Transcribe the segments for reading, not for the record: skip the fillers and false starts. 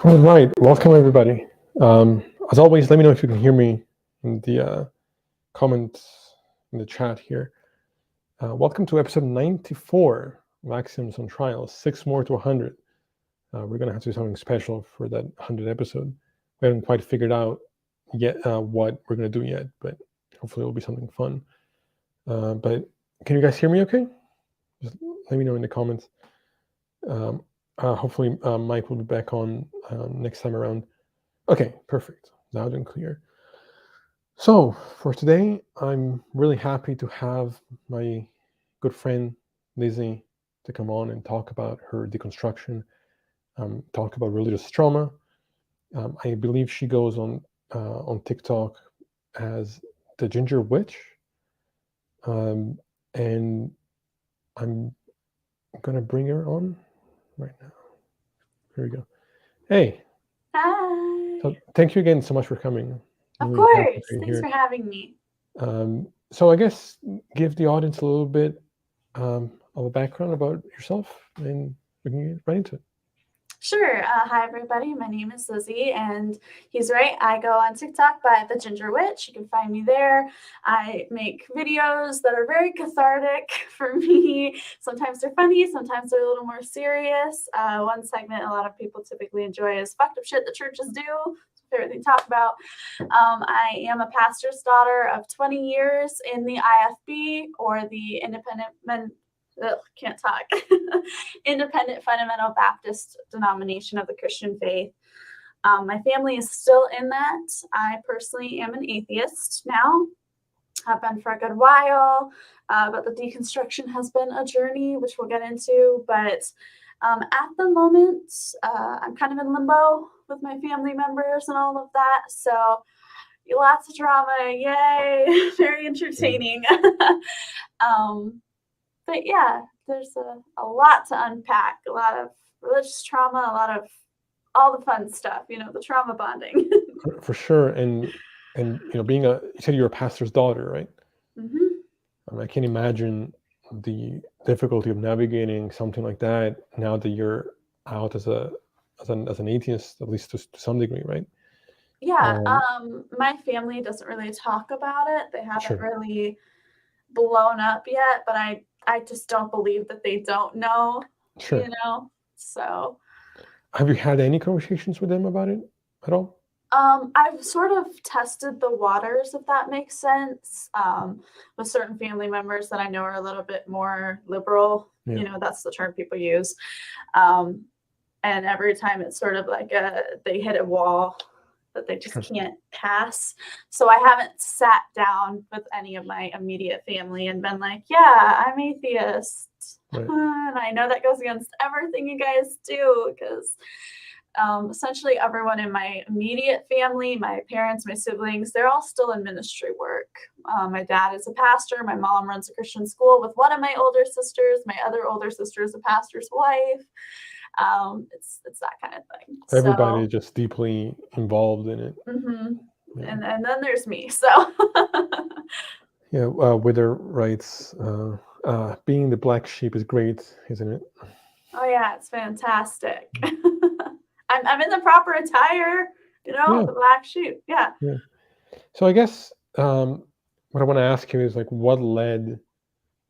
All right, welcome everybody. As always, let me know if you can hear me in the comments in the chat here. Welcome to episode 94, Maxims on Trial, 6 more to 100. We're going to have to do something special for that 100 episode. We haven't quite figured out yet what we're going to do yet, but hopefully it'll be something fun. But can you guys hear me okay? Just let me know in the comments. Hopefully Mike will be back on next time around. Okay, perfect. Loud and clear. So for today, I'm really happy to have my good friend Lizzie to come on and talk about her deconstruction, talk about religious trauma. I believe she goes on TikTok as the Ginger Witch, and I'm gonna bring her on right now. Here we go. Hey. Hi. So thank you again so much for coming. Of course. Thanks for having me. So I guess give the audience a little bit of a background about yourself, and we can get right into it. Sure. Hi, everybody. My name is Lizzie, and he's right. I go on TikTok by The Ginger Witch. You can find me there. I make videos that are very cathartic for me. Sometimes they're funny. Sometimes they're a little more serious. One segment a lot of people typically enjoy is fucked up shit that churches do. It's my favorite thing to talk about. I am a pastor's daughter of 20 years in the IFB, or the Independent Independent Fundamental Baptist denomination of the Christian faith. My family is still in that. I personally am an atheist now. I've been for a good while, but the deconstruction has been a journey, which we'll get into. But at the moment, I'm kind of in limbo with my family members and all of that. So lots of drama, yay, very entertaining. But yeah, there's a lot to unpack, a lot of religious trauma, a lot of all the fun stuff, the trauma bonding. For sure. And being you said you're a pastor's daughter, right? Mm-hmm. I can't imagine the difficulty of navigating something like that now that you're out as an atheist, at least to some degree, right? Yeah. My family doesn't really talk about it. They haven't really blown up yet, but I just don't believe that they don't know, so. Have you had any conversations with them about it at all? I've sort of tested the waters, if that makes sense, with certain family members that I know are a little bit more liberal. Yeah. That's the term people use. And every time it's sort of like they hit a wall that they just can't pass. So I haven't sat down with any of my immediate family and been like, yeah, I'm atheist. Right. And I know that goes against everything you guys do, because essentially everyone in my immediate family, my parents, my siblings, they're all still in ministry work. My dad is a pastor. My mom runs a Christian school with one of my older sisters. My other older sister is a pastor's wife. It's that kind of thing. Everybody just deeply involved in it. Mm-hmm. Yeah. And then there's me. So yeah, Wither writes, being the black sheep is great, isn't it? Oh yeah, it's fantastic. I'm in the proper attire, the black sheep. Yeah. So I guess what I want to ask you is, like, what led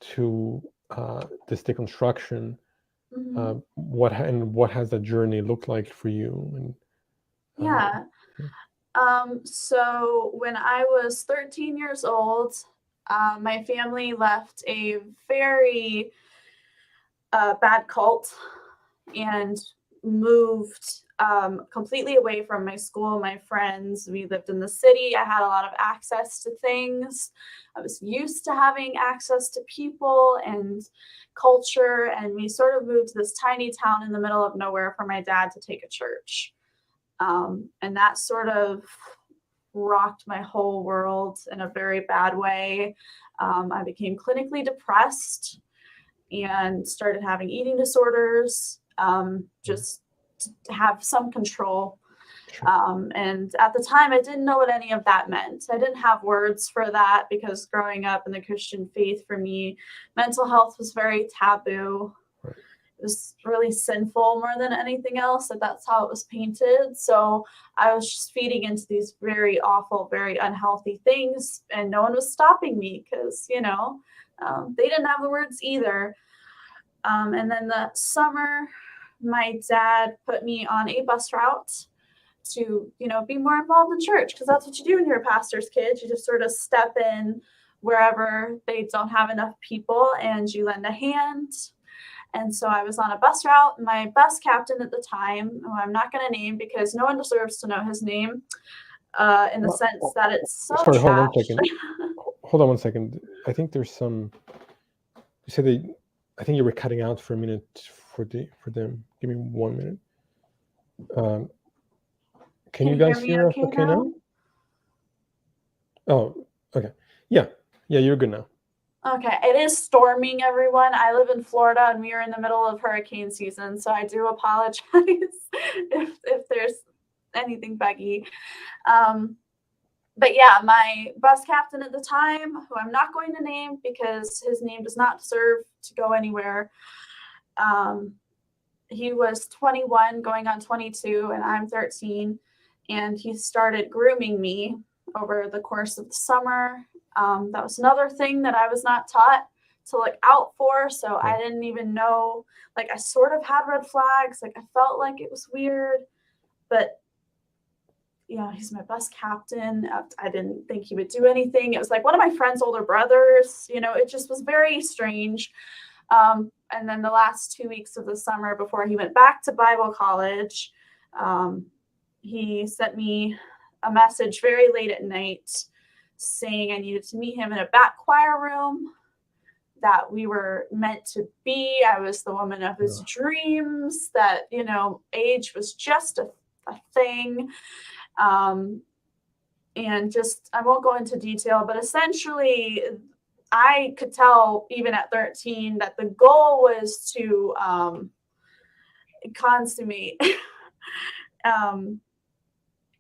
to this deconstruction? Mm-hmm. What has that journey looked like for you? And yeah. So when I was 13 years old, my family left a very bad cult and moved completely away from my school, my friends. We lived in the city. I had a lot of access to things. I was used to having access to people and culture. And we sort of moved to this tiny town in the middle of nowhere for my dad to take a church. And that sort of rocked my whole world in a very bad way. I became clinically depressed and started having eating disorders, just to have some control. And at the time, I didn't know what any of that meant. I didn't have words for that, because growing up in the Christian faith, for me, mental health was very taboo. was really sinful more than anything else, that's how it was painted. So I was just feeding into these very awful, very unhealthy things, and no one was stopping me because, they didn't have the words either. And then the summer, my dad put me on a bus route to, be more involved in church, because that's what you do when you're a pastor's kid. You just sort of step in wherever they don't have enough people and you lend a hand. And so I was on a bus route. My bus captain at the time, who I'm not going to name because no one deserves to know his name, in the sense that it's so Sorry, trash. hold on 1 second. Hold on 1 second. I think there's some. You said I think you were cutting out for a minute for them. Give me 1 minute. Can you guys hear us okay now? Oh, okay. Yeah, you're good now. Okay, it is storming, everyone. I live in Florida, and we are in the middle of hurricane season, so I do apologize if there's anything buggy. But yeah, my bus captain at the time, who I'm not going to name because his name does not deserve to go anywhere, he was 21 going on 22, and I'm 13, and he started grooming me over the course of the summer. That was another thing that I was not taught to look out for. So I didn't even know, I sort of had red flags. I felt like it was weird, but he's my bus captain. I didn't think he would do anything. It was like one of my friend's older brothers, it just was very strange. And then the last 2 weeks of the summer before he went back to Bible college, he sent me a message very late at night saying I needed to meet him in a back choir room, that we were meant to be. I was the woman of his dreams, that, age was just a thing. And just, I won't go into detail, but essentially I could tell even at 13 that the goal was to consummate.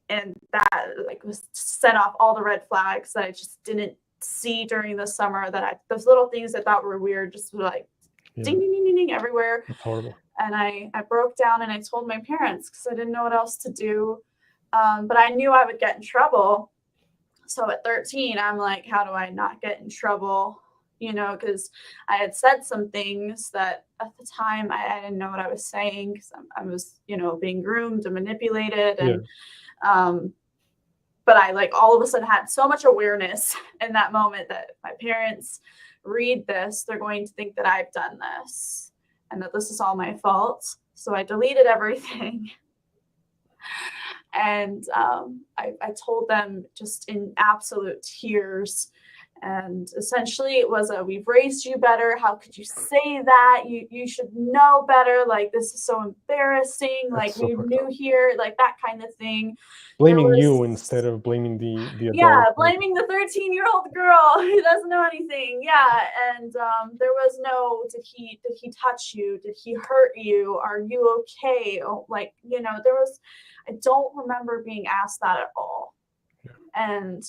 And that was set off all the red flags that I just didn't see during the summer, those little things I thought were weird, just were ding, ding, ding, ding, ding everywhere. That's horrible. And I broke down and I told my parents because I didn't know what else to do. But I knew I would get in trouble. So at 13, I'm like, how do I not get in trouble? Because I had said some things that at the time I didn't know what I was saying, because I was, being groomed and manipulated. And but I all of a sudden had so much awareness in that moment that my parents read this, they're going to think that I've done this and that this is all my fault. So I deleted everything. And I told them just in absolute tears. And essentially it was we've raised you better. How could you say that? You should know better. This is so embarrassing. That's we so knew here, that kind of thing. Blaming you instead of blaming the adult. Yeah, blaming the 13-year-old girl who doesn't know anything. Yeah, and there was no, did he touch you? Did he hurt you? Are you okay? Oh, there was, I don't remember being asked that at all. Yeah. And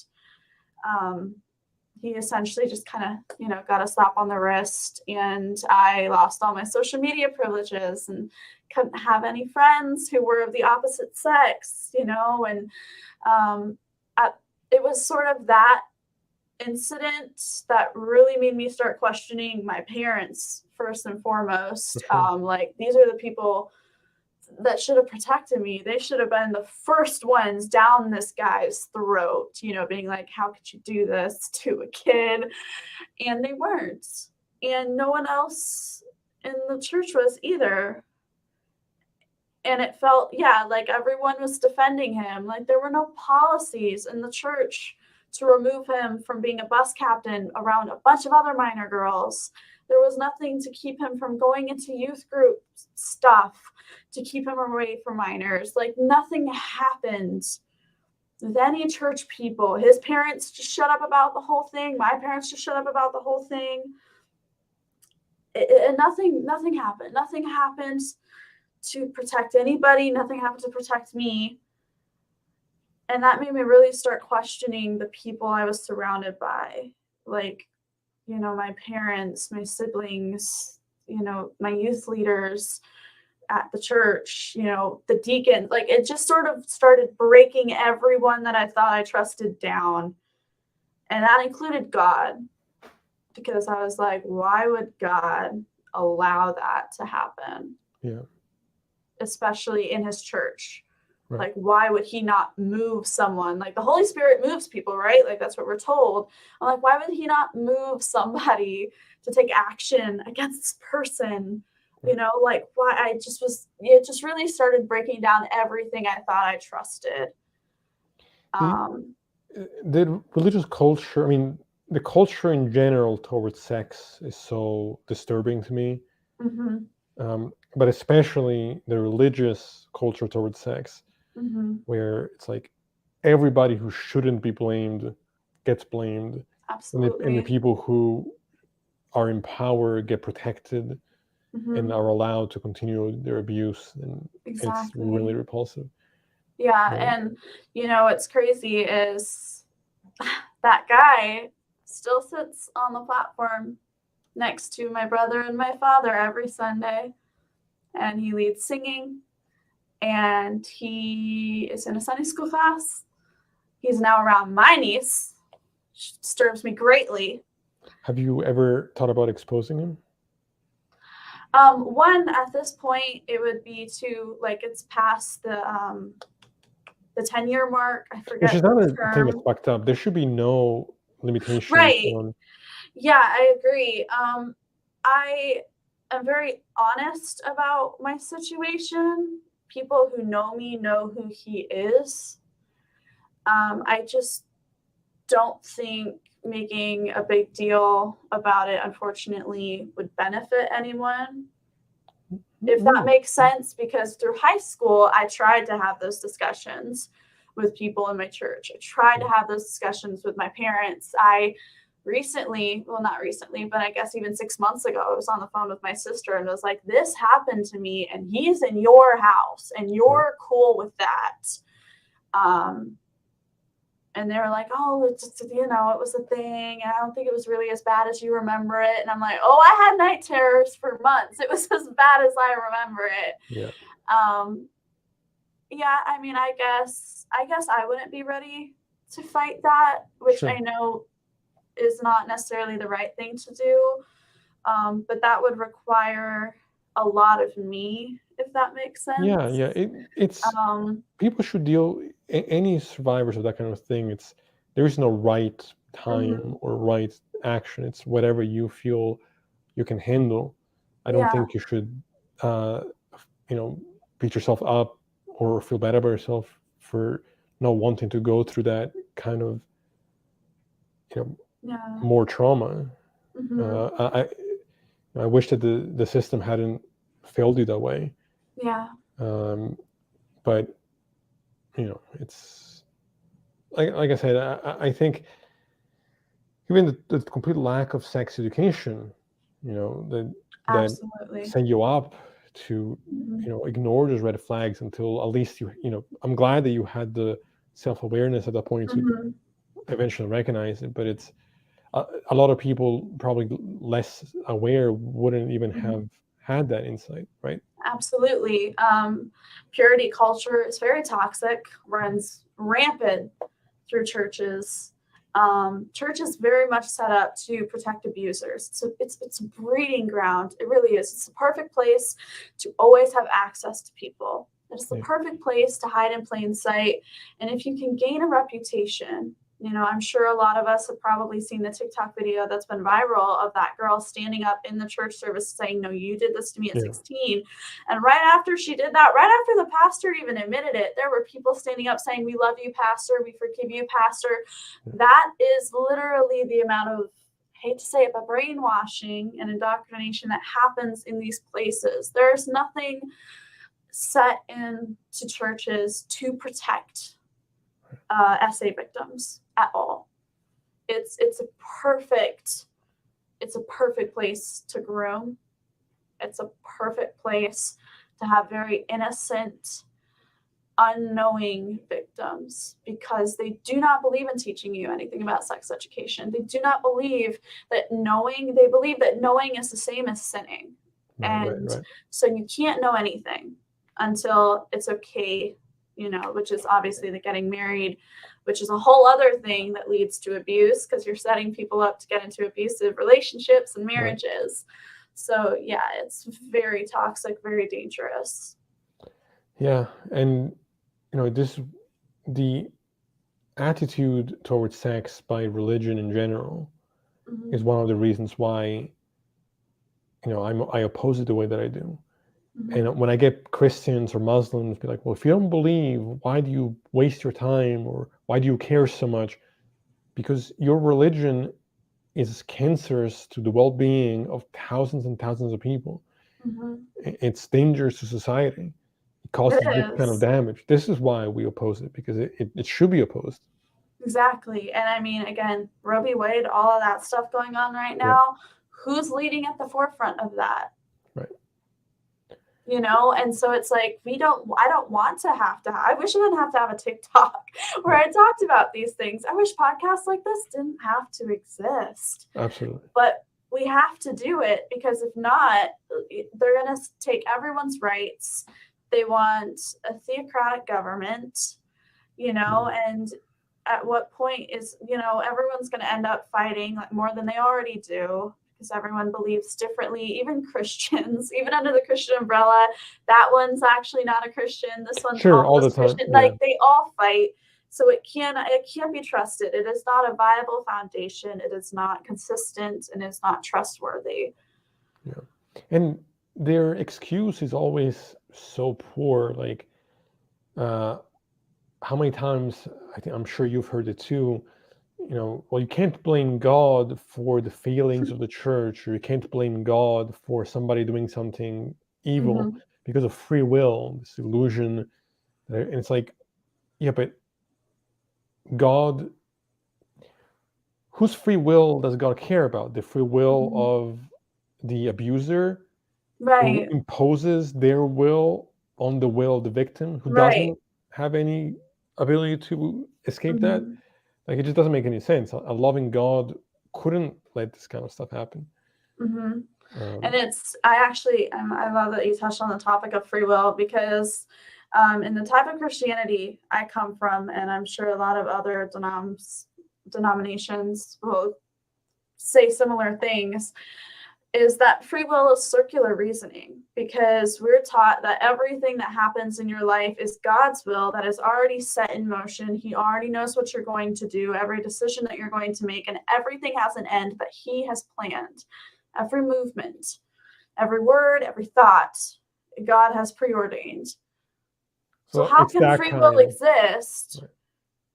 he essentially just kind of, got a slap on the wrist, and I lost all my social media privileges and couldn't have any friends who were of the opposite sex, and it was sort of that incident that really made me start questioning my parents first and foremost. For sure. These are the people that should have protected me. They should have been the first ones down this guy's throat, being like, how could you do this to a kid? And they weren't. And no one else in the church was either. And it felt, like everyone was defending him. There were no policies in the church to remove him from being a bus captain around a bunch of other minor girls. There was nothing to keep him from going into youth group stuff, to keep him away from minors. Nothing happened with any church people. His parents just shut up about the whole thing. My parents just shut up about the whole thing. And nothing happened. Nothing happened to protect anybody. Nothing happened to protect me. And that made me really start questioning the people I was surrounded by. My parents, my siblings, my youth leaders at the church, the deacons, like it just sort of started breaking everyone that I thought I trusted down. And that included God, because I was like, why would God allow that to happen? Yeah. Especially in his church. Right. Like, why would he not move someone? Like, the Holy Spirit moves people, right? Like, that's what we're told. I'm like, why would he not move somebody to take action against this person? Like, why? It just really started breaking down everything I thought I trusted. The religious culture, I mean, the culture in general towards sex is so disturbing to me. But especially the religious culture towards sex, where it's like everybody who shouldn't be blamed gets blamed. Absolutely. And the people who are in power get protected and are allowed to continue their abuse. And exactly. It's really repulsive. Yeah. And, what's crazy is that guy still sits on the platform next to my brother and my father every Sunday. And he leads singing. And he is in a Sunday school class. He's now around my niece, which disturbs me greatly. Have you ever thought about exposing him? One, at this point, it would be to, like, it's past the 10-year mark. I forget. Which is not a thing that's fucked up. There should be no limitations. Right. Yeah, I agree. I am very honest about my situation. People who know me know who he is. I just don't think making a big deal about it, unfortunately, would benefit anyone. If that makes sense, because through high school, I tried to have those discussions with people in my church. I tried to have those discussions with my parents. I recently, well, not recently, but I guess even 6 months ago, I was on the phone with my sister and was like, this happened to me and he's in your house and you're cool with that. And they were like, oh, it's just, it was a thing. And I don't think it was really as bad as you remember it. And I'm like, oh, I had night terrors for months. It was as bad as I remember it. Yeah. Yeah, I mean, I guess I wouldn't be ready to fight that, which I know is not necessarily the right thing to do. But that would require a lot of me, if that makes sense. Yeah. It's people should deal. Any survivors of that kind of thing. There is no right time or right action. It's whatever you feel you can handle. I don't think you should, beat yourself up or feel bad about yourself for not wanting to go through that kind of, more trauma. I wish that the system hadn't failed you that way. Yeah. But it's like I said, I think even the complete lack of sex education, that set you up to ignore those red flags until at least I'm glad that you had the self-awareness at that point to eventually recognize it. But it's a lot of people probably less aware wouldn't even have had that insight, right? Absolutely. Purity culture is very toxic, runs rampant through churches. Church is very much set up to protect abusers. So it's a breeding ground. It really is. It's the perfect place to always have access to people. It's the perfect place to hide in plain sight. And if you can gain a reputation, I'm sure a lot of us have probably seen the TikTok video that's been viral of that girl standing up in the church service saying, no, you did this to me at 16. And right after she did that, right after the pastor even admitted it, there were people standing up saying, we love you, pastor. We forgive you, pastor. That is literally the amount of, I hate to say it, but brainwashing and indoctrination that happens in these places. There's nothing set into churches to protect SA victims at all. It's a perfect place to groom. It's a perfect place to have very innocent, unknowing victims, because they do not believe in teaching you anything about sex education. They do not believe that knowing, they believe that knowing is the same as sinning. And Right. so you can't know anything until it's okay, which is obviously the getting married, which is a whole other thing that leads to abuse because you're setting people up to get into abusive relationships and marriages. So yeah, it's very toxic, very dangerous. Yeah, and the attitude towards sex by religion in general is one of the reasons why I oppose it the way that I do. And when I get Christians or Muslims be like, well, if you don't believe, why do you waste your time, or why do you care so much? Because your religion is cancerous to the well-being of thousands and thousands of people. It's dangerous to society. It causes this kind of damage. This is why we oppose it, because it should be opposed. Exactly. And I mean, again, Roe v. Wade, all of that stuff going on right now, who's leading at the forefront of that? Right. And so it's like, I don't want to I wish I didn't have to have a TikTok where I talked about these things. I wish podcasts like this didn't have to exist. Absolutely. But we have to do it, because if not, they're going to take everyone's rights. They want a theocratic government, and at what point is, everyone's going to end up fighting like more than they already do, because everyone believes differently, even Christians, even under the Christian umbrella. That one's actually not a Christian. This one's all the time. Christian. Like they all fight. So it can't be trusted. It is not a viable foundation. It is not consistent, and it's not trustworthy. Yeah. And their excuse is always so poor. Like, how many times, I'm sure you've heard it too, well, you can't blame God for the failings of the church, or you can't blame God for somebody doing something evil because of free will, this illusion. And it's like, yeah, but God, whose free will does God care about? The free will of the abuser, right, who imposes their will on the will of the victim, who doesn't have any ability to escape that? Like, it just doesn't make any sense. A loving God couldn't let this kind of stuff happen. And I love that you touched on the topic of free will, because in the type of Christianity I come from, and I'm sure a lot of other denominations will say similar things, is that free will is circular reasoning, because we're taught that everything that happens in your life is God's will that is already set in motion. He already knows what you're going to do, every decision that you're going to make, and everything has an end that He has planned. Every movement, every word, every thought, God has preordained. So how can free will exist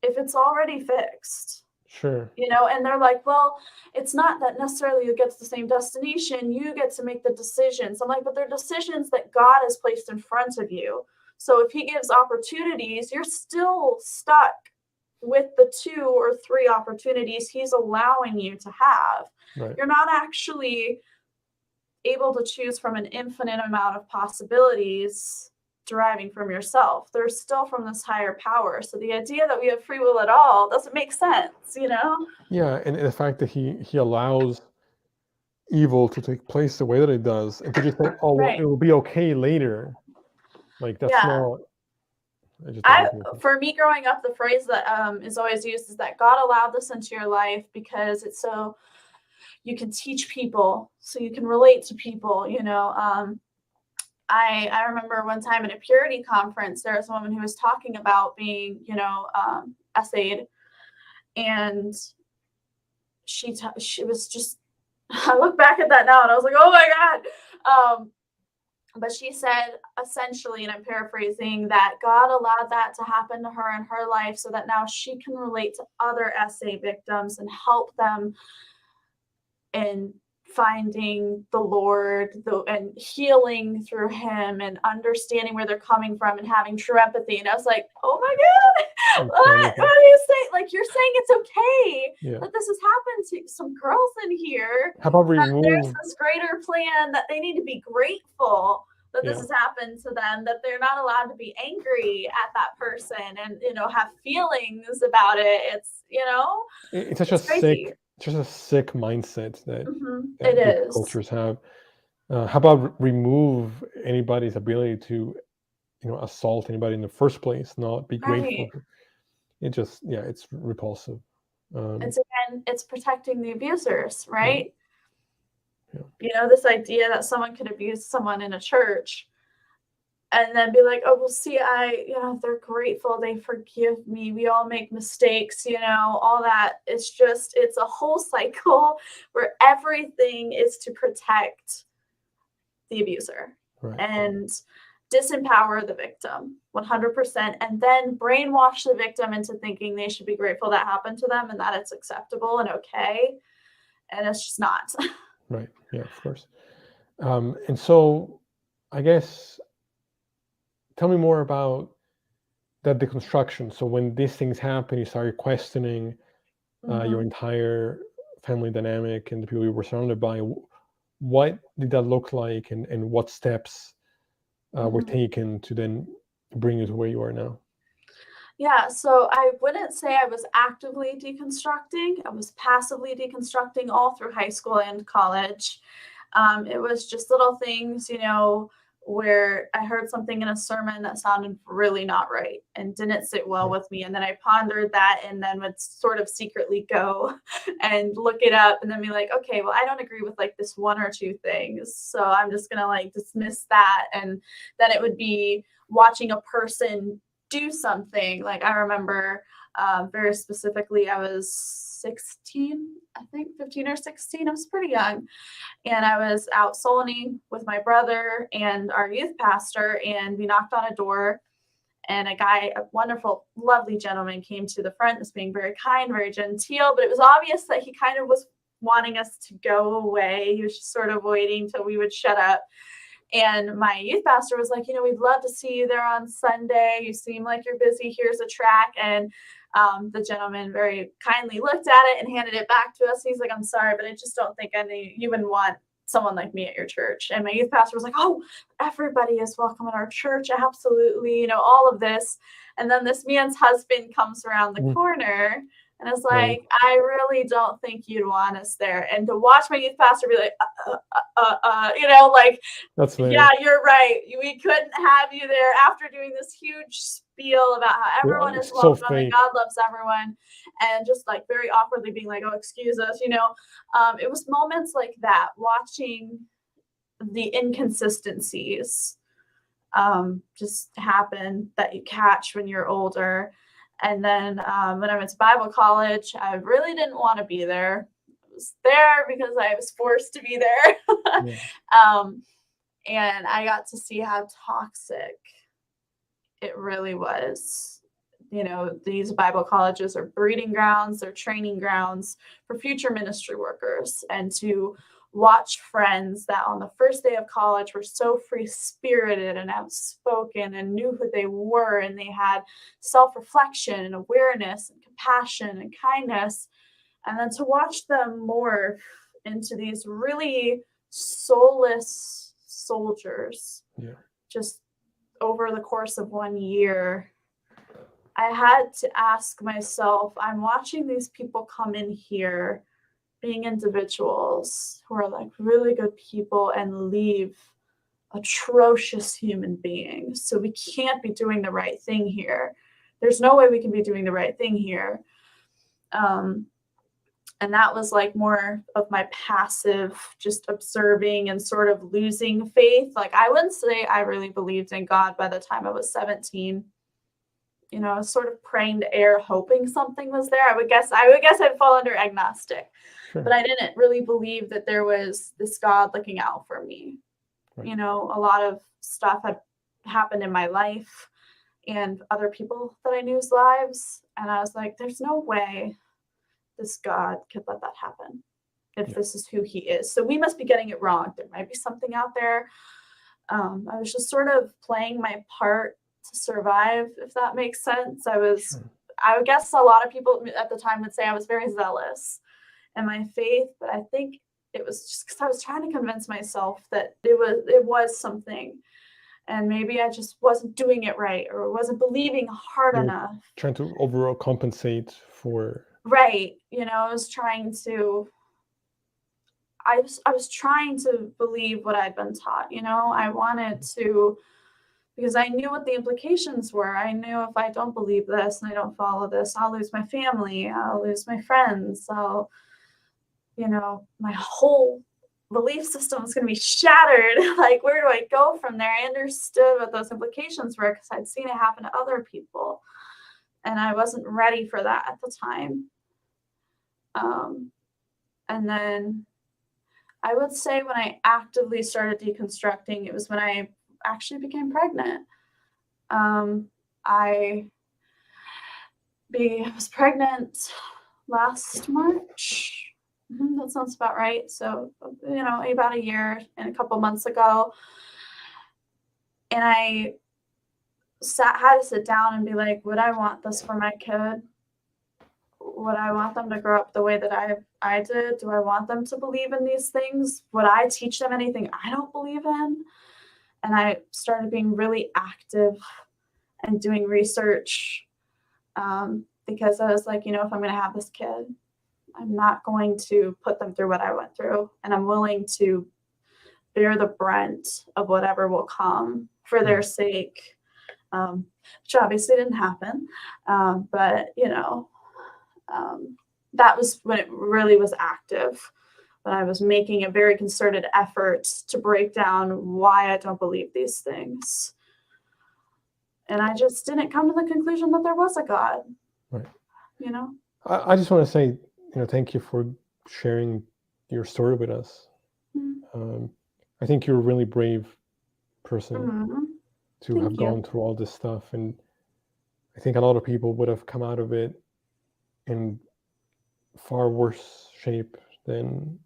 if it's already fixed? Sure. And they're like, well, it's not that necessarily you get to the same destination. You get to make the decisions. I'm like, but they're decisions that God has placed in front of you. So if He gives opportunities, you're still stuck with the 2 or 3 opportunities He's allowing you to have. Right. You're not actually able to choose from an infinite amount of possibilities deriving from yourself. They're still from this higher power. So the idea that we have free will at all doesn't make sense, Yeah, and the fact that he allows evil to take place the way that it does, and to just say, oh, well, it will be okay later. Like, that's not... For me growing up, the phrase that is always used is that God allowed this into your life because it's so you can teach people, so you can relate to people, I remember one time at a purity conference, there was a woman who was talking about being, essayed, and she was just, I look back at that now and I was like, oh my God. But she said, essentially, and I'm paraphrasing, that God allowed that to happen to her in her life so that now she can relate to other essay victims and help them in finding the Lord and healing through Him and understanding where they're coming from and having true empathy. And I was like, oh my God, what do you say? Like, you're saying it's okay that this has happened to some girls in here. How about there's this greater plan, that they need to be grateful that this has happened to them, that they're not allowed to be angry at that person and, have feelings about it. It's, it's such a sick mindset that it is. cultures have. How about remove anybody's ability to, assault anybody in the first place, not be grateful? Right. It just, yeah, it's repulsive. It's protecting the abusers, Yeah, right? yeah. This idea that someone could abuse someone in a church and then be like, oh, well, see, they're grateful, they forgive me, we all make mistakes, all that. It's a whole cycle where everything is to protect the abuser Right. and disempower the victim 100%, and then brainwash the victim into thinking they should be grateful that happened to them and that it's acceptable and okay, and it's just not. Right. Yeah, of course. And so I guess tell me more about that deconstruction. So when these things happen, you started questioning your Mhm. entire family dynamic and the people you were surrounded by. What did that look like, and what steps were Mhm. taken to then bring you to where you are now? Yeah, so I wouldn't say I was actively deconstructing. I was passively deconstructing all through high school and college. It was just little things, where I heard something in a sermon that sounded really not right and didn't sit well Right. with me. And then I pondered that and then would sort of secretly go and look it up and then be like, okay, well, I don't agree with like this one or two things. So I'm just going to like dismiss that. And then it would be watching a person do something. Like I remember very specifically, I was 16, I think 15 or 16. I was pretty young. And I was out soloing with my brother and our youth pastor. And we knocked on a door. And a wonderful, lovely gentleman came to the front, was being very kind, very genteel. But it was obvious that he kind of was wanting us to go away. He was just sort of waiting till we would shut up. And my youth pastor was like, we'd love to see you there on Sunday. You seem like you're busy. Here's a track. And the gentleman very kindly looked at it and handed it back to us. He's like, I'm sorry, but I just don't think you would want someone like me at your church. And my youth pastor was like, oh, everybody is welcome at our church. Absolutely. All of this. And then this man's husband comes around the Mhm. corner and it's Right. like, I really don't think you'd want us there. And to watch my youth pastor be like, like, That's yeah, hilarious. you're right. We couldn't have you there after doing this huge spiel about how Yeah, everyone is it's so welcome and fake. God loves everyone, and just like very awkwardly being like, "Oh, excuse us," It was moments like that, watching the inconsistencies just happen that you catch when you're older. And then when I went to Bible college, I really didn't want to be there. I was there because I was forced to be there. Yeah. um, and I got to see how toxic it really was. These Bible colleges are breeding grounds, they're training grounds for future ministry workers. And to watch friends that on the first day of college were so free spirited and outspoken and knew who they were, and they had self reflection and awareness and compassion and kindness. And then to watch them morph into these really soulless soldiers Yeah. just over the course of 1 year, I had to ask myself, I'm watching these people come in here being individuals who are like really good people and leave atrocious human beings. So we can't be doing the right thing here. There's no way we can be doing the right thing here. Um, and that was like more of my passive, just observing and sort of losing faith. Like I wouldn't say I really believed in God by the time I was 17. I was sort of praying to air, hoping something was there. I would guess I'd fall under agnostic, but Sure. I didn't really believe that there was this God looking out for me. Right. A lot of stuff had happened in my life and other people that I knew's lives. And I was like, there's no way this God could let that happen if Yeah. this is who he is. So we must be getting it wrong. There might be something out there. I was just sort of playing my part to survive, if that makes sense. Sure. I would guess a lot of people at the time would say I was very zealous in my faith, but I think it was just because I was trying to convince myself that it was something, and maybe I just wasn't doing it right or wasn't believing hard You're enough. trying to overall compensate for. Right. I was trying to I was trying to believe what I'd been taught, you know? I wanted to, because I knew what the implications were. I knew if I don't believe this and I don't follow this, I'll lose my family, I'll lose my friends, my whole belief system is going to be shattered. Like, where do I go from there? I understood what those implications were because I'd seen it happen to other people, and I wasn't ready for that at the time. And then I would say when I actively started deconstructing, it was when I actually became pregnant. I was pregnant last March. That sounds about right. So, about a year and a couple months ago. And I had to sit down and be like, would I want this for my kid? Would I want them to grow up the way that I did? Do I want them to believe in these things? Would I teach them anything I don't believe in? And I started being really active and doing research because I was like, if I'm going to have this kid, I'm not going to put them through what I went through. And I'm willing to bear the brunt of whatever will come for their sake, which obviously didn't happen. But, that was when it really was active, when I was making a very concerted effort to break down why I don't believe these things. And I just didn't come to the conclusion that there was a God. Right. I just want to say, thank you for sharing your story with us. Mm-hmm. I think you're a really brave person to Thank have you. gone through all this stuff. And I think a lot of people would have come out of it in far worse shape than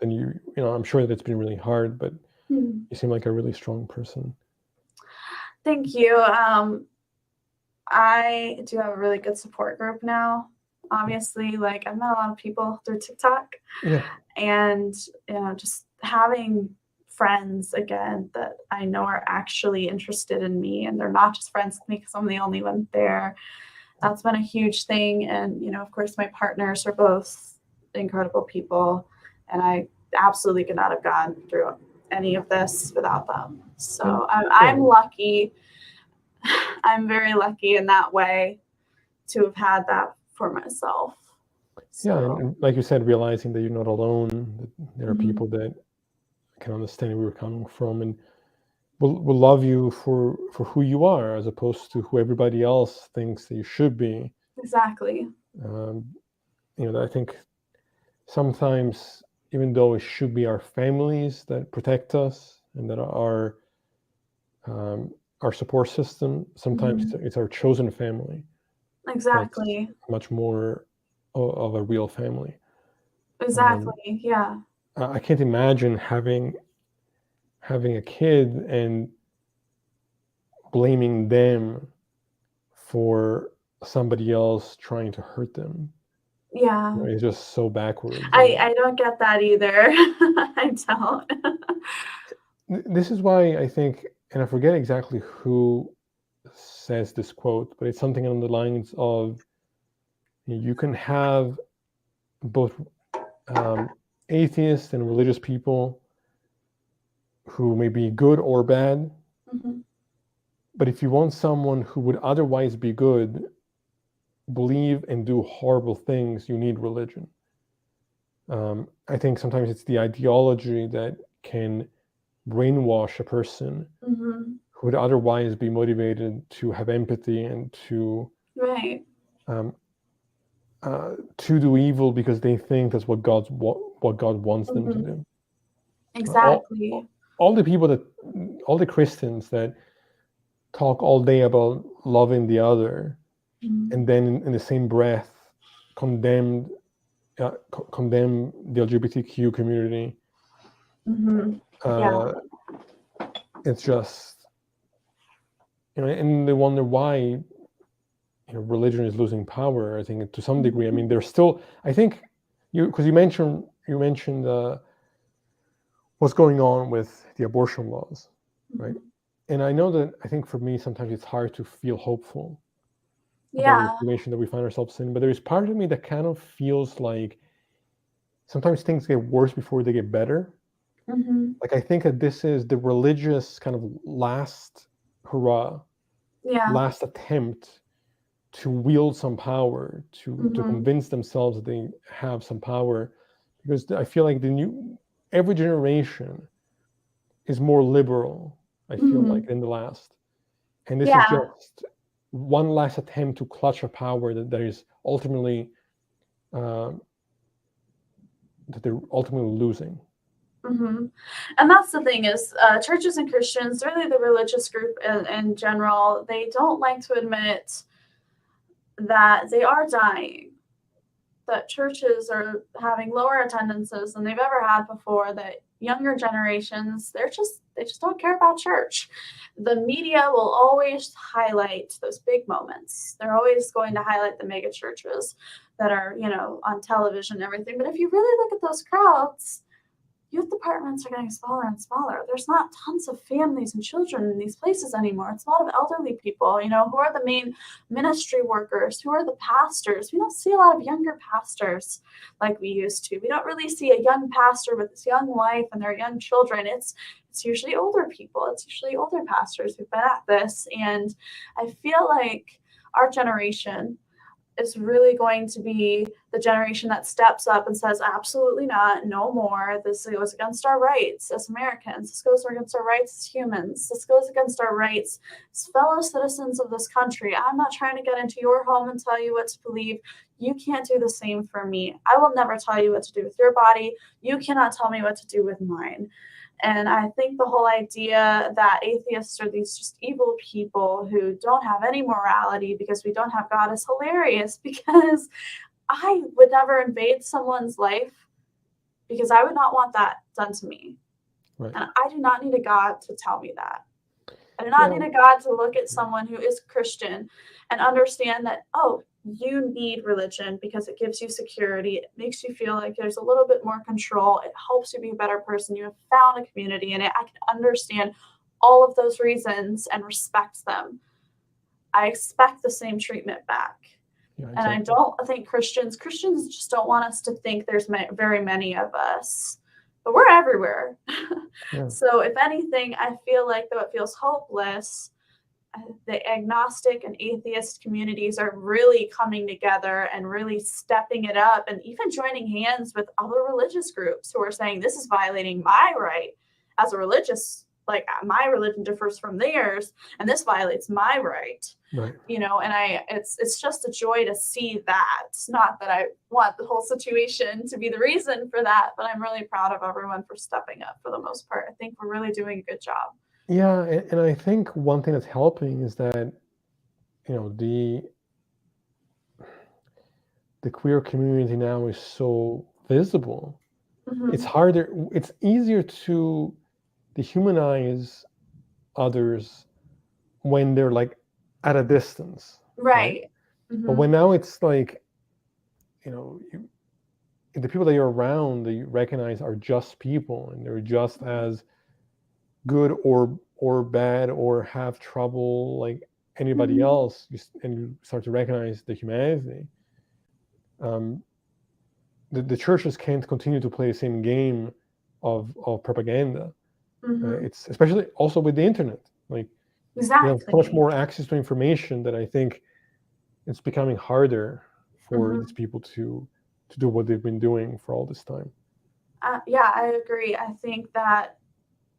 you. I'm sure that it's been really hard, but you seem like a really strong person. Thank you. I do have a really good support group now. Obviously, like, I've met a lot of people through TikTok. Yeah. And, just having friends again that I know are actually interested in me, and they're not just friends with me because I'm the only one there. That's been a huge thing. And, of course, my partners are both incredible people, and I absolutely could not have gone through any of this without them. So I'm lucky. I'm very lucky in that way to have had that for myself. So. Yeah, and like you said, realizing that you're not alone, that there are people that can understand where you're coming from and will love you for who you are, as opposed to who everybody else thinks that you should be. Exactly. I think sometimes, even though it should be our families that protect us and that are our support system, sometimes it's our chosen family. Exactly. That's much more of a real family. Exactly. Yeah. I can't imagine having a kid and blaming them for somebody else trying to hurt them. Yeah. It's just so backwards. I don't get that either. I don't. This is why I think, and I forget exactly who says this quote, but it's something along the lines of, you can have both atheists and religious people who may be good or bad, but if you want someone who would otherwise be good believe and do horrible things, you need religion. I think sometimes it's the ideology that can brainwash a person who would otherwise be motivated to have empathy and to to do evil because they think that's what God wants them to do. Exactly. All the Christians that talk all day about loving the other, and then in the same breath condemn the LGBTQ community. It's just, and they wonder why religion is losing power. I think to some degree. I mean, there's still, I think, because you mentioned what's going on with the abortion laws, right? And I know that, I think for me sometimes it's hard to feel hopeful about the situation that we find ourselves in, but there is part of me that kind of feels like sometimes things get worse before they get better. Like I think that this is the religious kind of last hurrah, last attempt to wield some power, to convince themselves that they have some power, because I feel like every generation is more liberal, I feel like, than the last. And this is just one last attempt to clutch a power that is ultimately that they're ultimately losing. And that's the thing is churches and Christians, really the religious group in general, they don't like to admit that they are dying, that churches are having lower attendances than they've ever had before, that younger generations, they just don't care about church. The media will always highlight those big moments. They're always going to highlight the mega churches that are, on television and everything. But if you really look at those crowds, youth departments are getting smaller and smaller. There's not tons of families and children in these places anymore. It's a lot of elderly people, who are the main ministry workers, who are the pastors. We don't see a lot of younger pastors like we used to. We don't really see a young pastor with his young wife and their young children. It's usually older people. It's usually older pastors who've been at this. And I feel like our generation is really going to be the generation that steps up and says, absolutely not, no more. This goes against our rights as Americans. This goes against our rights as humans. This goes against our rights as fellow citizens of this country. I'm not trying to get into your home and tell you what to believe. You can't do the same for me. I will never tell you what to do with your body. You cannot tell me what to do with mine. And I think the whole idea that atheists are these just evil people who don't have any morality because we don't have God is hilarious, because I would never invade someone's life because I would not want that done to me. Right. And I do not need a God to tell me that. I do not need a God to look at someone who is Christian and understand that, oh, you need religion because it gives you security. It makes you feel like there's a little bit more control. It helps you be a better person. You have found a community in it. I can understand all of those reasons and respect them. I expect the same treatment back. Yeah, exactly. And I don't think Christians just don't want us to think there's very many of us, but we're everywhere. Yeah. So if anything, I feel like though it feels hopeless, the agnostic and atheist communities are really coming together and really stepping it up, and even joining hands with other religious groups who are saying this is violating my right as a religious, like my religion differs from theirs and this violates my right. Right. And it's just a joy to see that. It's not that I want the whole situation to be the reason for that, but I'm really proud of everyone for stepping up for the most part. I think we're really doing a good job. Yeah, and I think one thing that's helping is that, the queer community now is so visible. It's harder, it's easier to dehumanize others when they're like at a distance. Right. But when now it's like, the people that you're around that you recognize are just people, and they're just as good or bad or have trouble like anybody else, and you start to recognize the humanity. The churches can't continue to play the same game of propaganda. It's especially also with the internet. Like, exactly. We have so much more access to information that I think it's becoming harder for these people to do what they've been doing for all this time. Yeah, I agree. I think that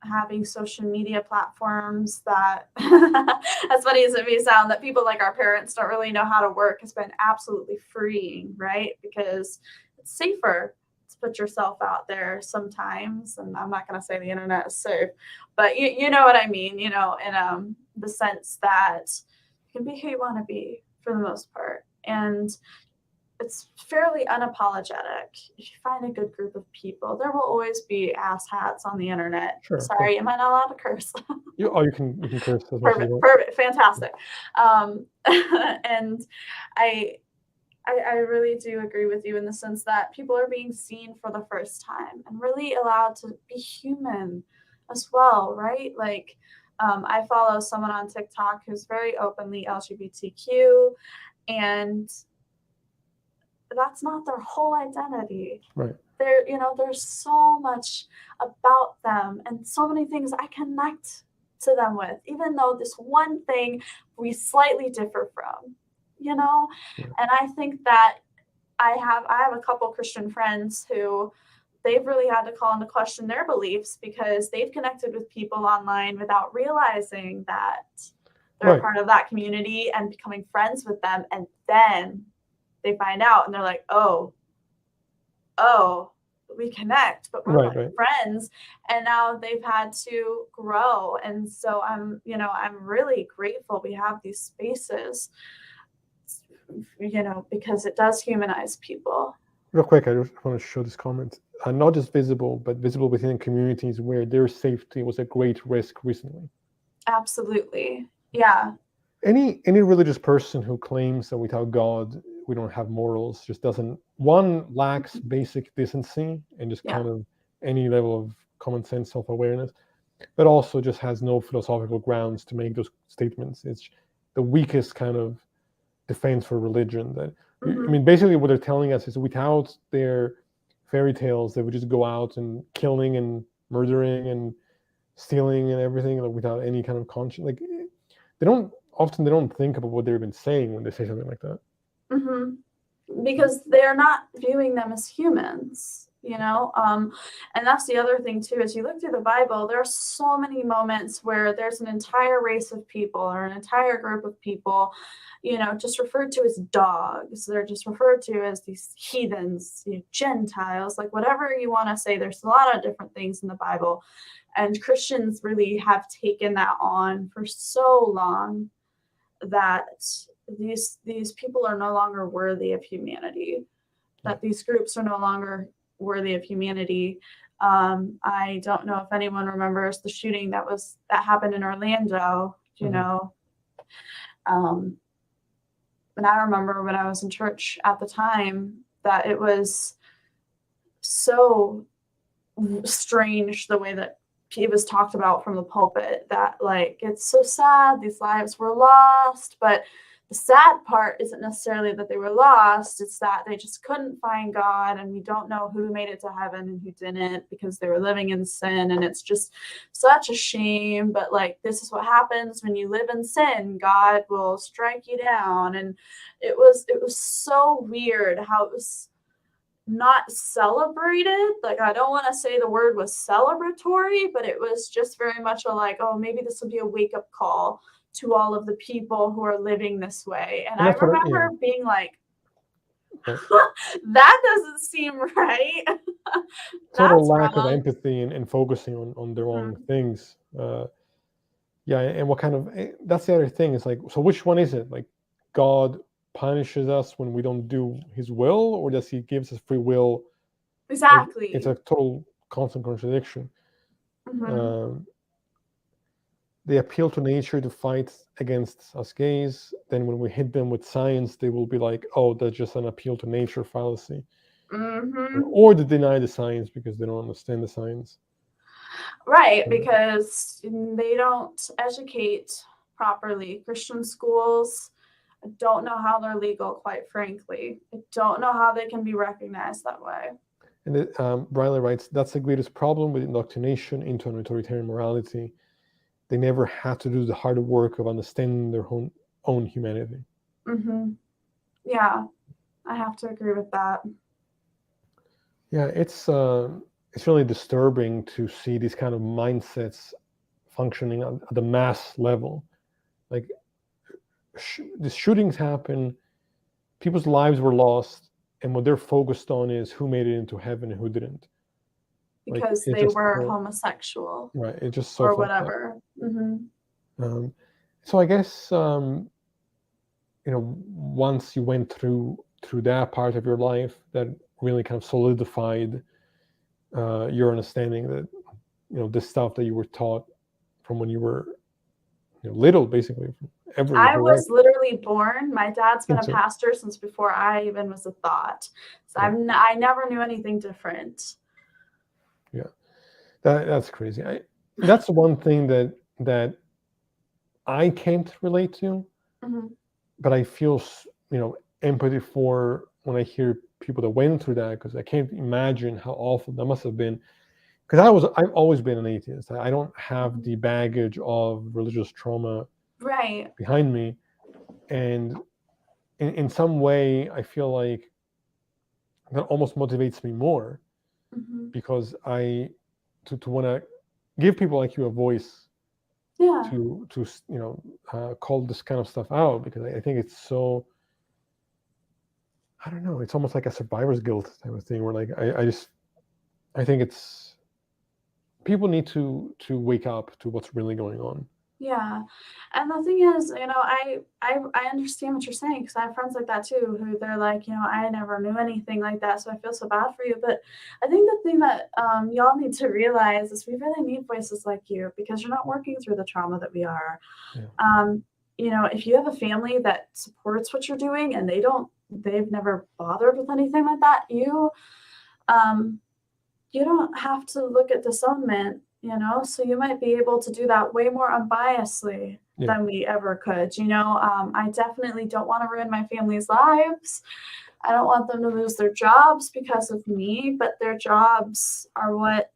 having social media platforms that, as funny as it may sound, that people like our parents don't really know how to work has been absolutely freeing, right? Because it's safer to put yourself out there sometimes. And I'm not going to say the internet is safe, but you know what I mean, in the sense that you can be who you want to be for the most part. And it's fairly unapologetic. If you find a good group of people, there will always be asshats on the internet. Sure. Sorry, am I not allowed to curse? You can curse as much as you want. Perfect, fantastic. And I really do agree with you in the sense that people are being seen for the first time and really allowed to be human as well, right? Like, I follow someone on TikTok who's very openly LGBTQ, and that's not their whole identity. Right. there's so much about them and so many things I connect to them with, even though this one thing we slightly differ from, you know? Yeah. And I think that I have a couple Christian friends who they've really had to call into question their beliefs because they've connected with people online without realizing that they're a Right. part of that community and becoming friends with them. And then they find out and they're like, oh, we connect, but we're Right. like Right. friends. And now they've had to grow. And so I'm really grateful we have these spaces, because it does humanize people. Real quick, I just want to show this comment. Not just visible, but visible within communities where their safety was a great risk recently. Absolutely. Yeah. Any religious person who claims that without God we don't have morals just doesn't, one, lacks basic decency and just Yeah. kind of any level of common sense, self-awareness, but also just has no philosophical grounds to make those statements. It's the weakest kind of defense for religion. That I mean, basically what they're telling us is without their fairy tales, they would just go out and killing and murdering and stealing and everything, like, without any kind of conscience. Like, they don't think about what they've been saying when they say something like that. Because they're not viewing them as humans, and that's the other thing too. As you look through the Bible, there are so many moments where there's an entire race of people or an entire group of people, just referred to as dogs. They're just referred to as these heathens, Gentiles, like whatever you want to say. There's a lot of different things in the Bible, and Christians really have taken that on for so long that these people are no longer worthy of humanity, that these groups are no longer worthy of humanity. I don't know if anyone remembers the shooting that happened in Orlando, and I remember when I was in church at the time that it was so strange the way that it was talked about from the pulpit, that like, it's so sad these lives were lost. But the sad part isn't necessarily that they were lost, it's that they just couldn't find God, and we don't know who made it to heaven and who didn't because they were living in sin. And it's just such a shame, but like, this is what happens when you live in sin. God will strike you down. And it was so weird how it was not celebrated. Like, I don't want to say the word was celebratory, but it was just very much a like, oh, maybe this will be a wake-up call to all of the people who are living this way. And I remember being like, that doesn't seem right. Total lack of empathy and focusing on the wrong things. And what kind of, that's the other thing, is like, so which one is it? Like, God punishes us when we don't do his will, or does he gives us free will? Exactly. It's a total constant contradiction. They appeal to nature to fight against us gays. Then when we hit them with science, they will be like, oh, that's just an appeal to nature fallacy. Or they deny the science because they don't understand the science. Right, because they don't educate properly. Christian schools, I don't know how they're legal, quite frankly. I don't know how they can be recognized that way. And Riley writes, that's the greatest problem with indoctrination into an authoritarian morality. They never had to do the hard work of understanding their own humanity. Yeah, I have to agree with that. Yeah, it's really disturbing to see these kind of mindsets functioning at the mass level. Like, the shootings happen, people's lives were lost, and what they're focused on is who made it into heaven and who didn't. Because they were homosexual. Right. It's just so or whatever. So I guess once you went through that part of your life, that really kind of solidified your understanding that this stuff that you were taught from when you were little, basically. I was literally born. My dad's been a pastor since before I even was a thought. So I never knew anything different. Yeah, that's crazy. That's one thing that I can't relate to, but I feel empathy for when I hear people that went through that, because I can't imagine how awful that must have been. Because I've always been an atheist. I don't have the baggage of religious trauma Right. behind me, and in some way, I feel like that almost motivates me more, Mm-hmm. because to want to give people like you a voice Yeah. to call this kind of stuff out, because I think it's so, I don't know, it's almost like a survivor's guilt type of thing, where like I think it's, people need to wake up to what's really going on. Yeah. And the thing is, I understand what you're saying, because I have friends like that too, who they're like, I never knew anything like that, so I feel so bad for you. But I think the thing that y'all need to realize is we really need voices like you, because you're not working through the trauma that we are. Yeah. If you have a family that supports what you're doing and they've never bothered with anything like that, you don't have to look at disownment, so you might be able to do that way more unbiasedly than we ever could. I definitely don't want to ruin my family's lives. I don't want them to lose their jobs because of me, but their jobs are what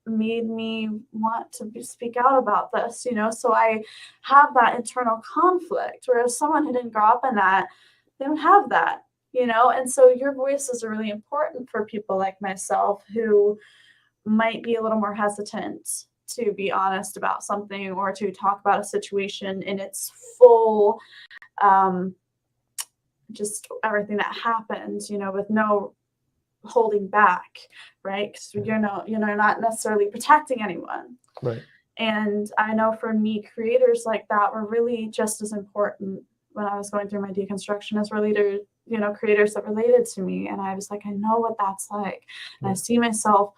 made me want to speak out about this, so I have that internal conflict, whereas someone who didn't grow up in that, they don't have that. And so your voices are really important for people like myself who might be a little more hesitant to be honest about something or to talk about a situation in its full, just everything that happened, with no holding back, right? Because you're not necessarily protecting anyone. Right. And I know for me, creators like that were really just as important when I was going through my deconstruction as creators that related to me. And I was like, I know what that's like. And I see myself.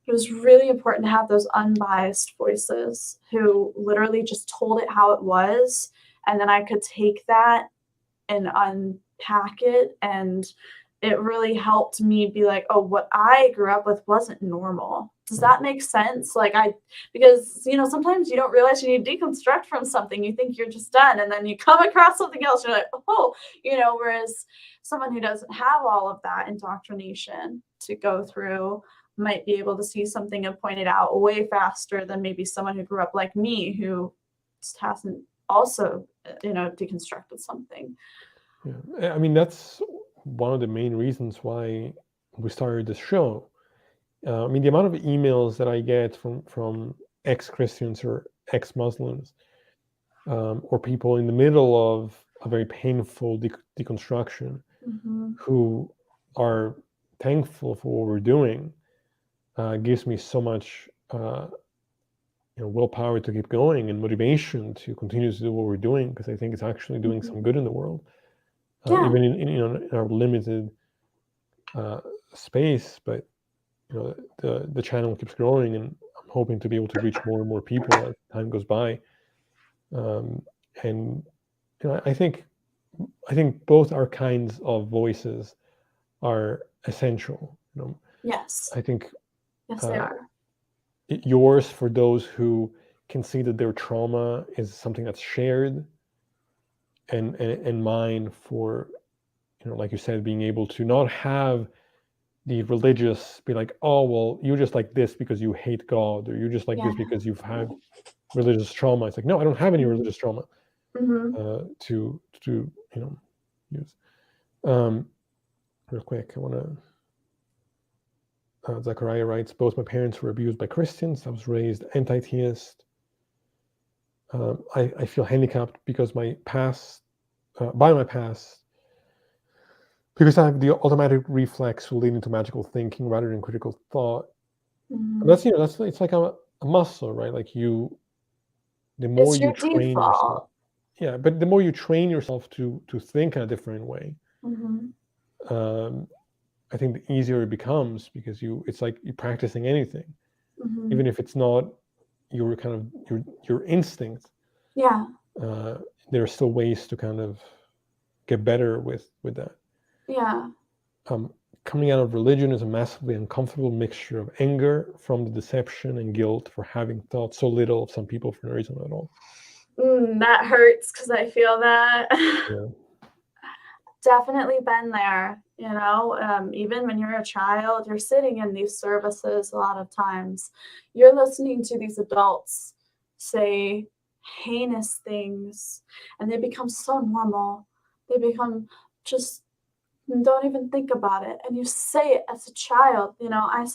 It was really important to have those unbiased voices who literally just told it how it was. And then I could take that and unpack it. And it really helped me be like, oh, what I grew up with wasn't normal. Does that make sense? Because sometimes you don't realize you need to deconstruct from something. You think you're just done, and then you come across something else. You're like, oh, whereas someone who doesn't have all of that indoctrination to go through might be able to see something and point it out way faster than maybe someone who grew up like me, who just hasn't also, deconstructed something. Yeah. I mean, that's one of the main reasons why we started this show. I mean, the amount of emails that I get from ex-Christians or ex-Muslims, or people in the middle of a very painful deconstruction, who are thankful for what we're doing, gives me so much willpower to keep going and motivation to continue to do what we're doing, because I think it's actually doing some good in the world, even in our limited space. But the channel keeps growing, and I'm hoping to be able to reach more and more people as time goes by. And I think both our kinds of voices are essential. Yes. I think yes, they are. Yours for those who can see that their trauma is something that's shared, and mine for, like you said, being able to not have the religious be like, oh, well, you're just like this because you hate God, or you're just like this because you've had religious trauma. It's like, no, I don't have any religious trauma to use. Real quick, I want to. Zachariah writes, both my parents were abused by Christians. I was raised anti-theist. I feel handicapped because by my past, because I have the automatic reflex leading to magical thinking rather than critical thought. And that's it's like a muscle, right? Like the more you train yourself, but the more you train yourself to think in a different way, I think the easier it becomes, because it's like you're practicing anything, even if it's not your kind of your instinct. Yeah. There are still ways to kind of get better with that. Yeah. Coming out of religion is a massively uncomfortable mixture of anger from the deception and guilt for having thought so little of some people for no reason at all. That hurts, because I feel that. Yeah. definitely been there, you know, even when you're a child, you're sitting in these services a lot of times. You're listening to these adults say heinous things, and they become so normal. They become just don't even think about it. And you say it as a child. You know, I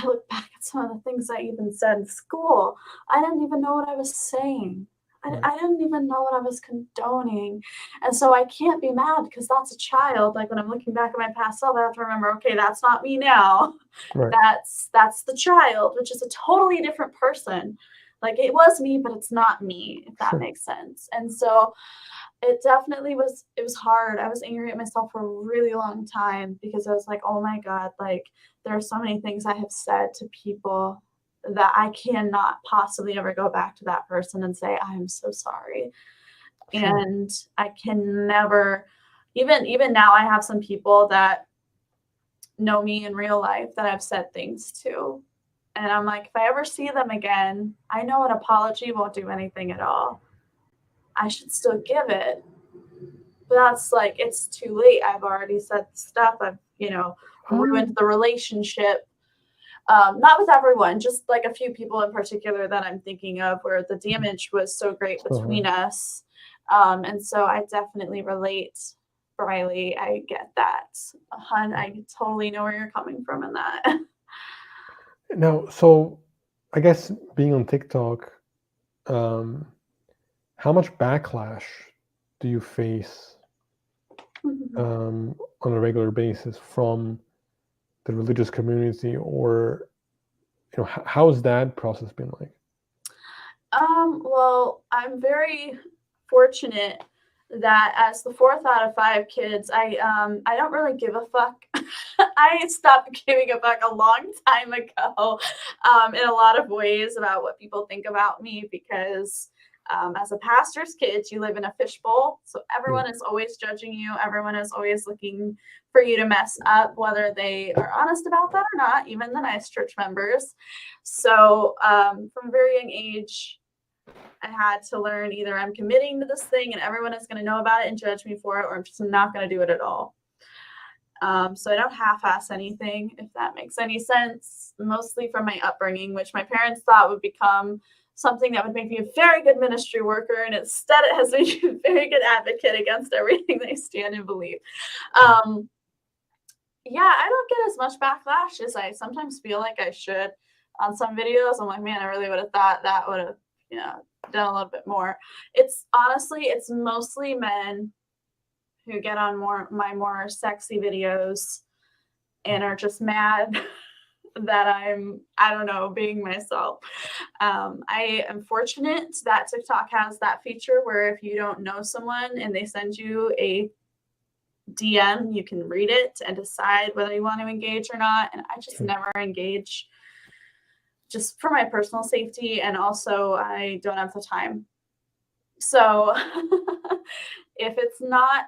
look back at some of the things I even said in school. I didn't even know what I was saying. Right. I didn't even know what I was condoning. And so I can't be mad because that's a child. Like when I'm looking back at my past self, I have to remember, okay, that's not me now. Right. That's the child, which is a totally different person. Like it was me, but it's not me, if that Sure. makes sense. And so it was hard. I was angry at myself for a really long time because I was like, "Oh my god, like there are so many things I have said to people that I cannot possibly ever go back to that person and say, I am so sorry." Sure. And I can never even now I have some people that know me in real life that I've said things to. And I'm like, if I ever see them again, I know an apology won't do anything at all. I should still give it, but that's like it's too late. I've already said stuff. I've, you know, ruined the relationship. Not with everyone, just like a few people in particular that I'm thinking of where the damage was so great between us. And so I definitely relate, Riley. I get that. Hun, I totally know where you're coming from in that. Now, so I guess being on TikTok, um, how much backlash do you face on a regular basis from the religious community, or how's that process been like? Well, I'm very fortunate that as the fourth out of five kids, I don't really give a fuck. I stopped giving a fuck a long time ago, in a lot of ways about what people think about me because as a pastor's kid, you live in a fishbowl, so everyone is always judging you. Everyone is always looking for you to mess up, whether they are honest about that or not. Even the nice church members. So from a very young age, I had to learn either I'm committing to this thing and everyone is going to know about it and judge me for it, or I'm just not going to do it at all. So I don't half-ass anything, if that makes any sense, mostly from my upbringing, which my parents thought would become something that would make me a very good ministry worker, and instead it has made me a very good advocate against everything they stand and believe. Yeah, I don't get as much backlash as I sometimes feel like I should on some videos. I'm like, man, I really would have thought that would have, done a little bit more. It's honestly, it's mostly men who get on my more sexy videos and are just mad that I don't know, being myself. I am fortunate that TikTok has that feature where if you don't know someone and they send you a DM, you can read it and decide whether you want to engage or not. And I just never engage just for my personal safety. And also I don't have the time. So if it's not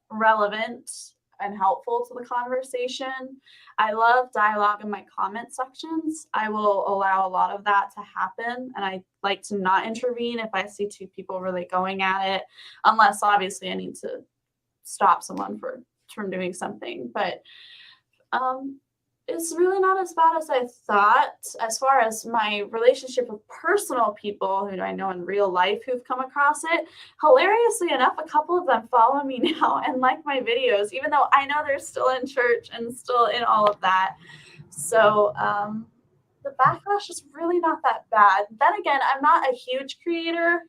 relevant and helpful to the conversation, I love dialogue in my comment sections. I will allow a lot of that to happen. And I like to not intervene if I see two people really going at it, unless obviously I need to stop someone from doing something. But it's really not as bad as I thought. As far as my relationship with personal people who I know in real life who've come across it, hilariously enough, a couple of them follow me now and like my videos, even though I know they're still in church and still in all of that. So the backlash is really not that bad. Then again, I'm not a huge creator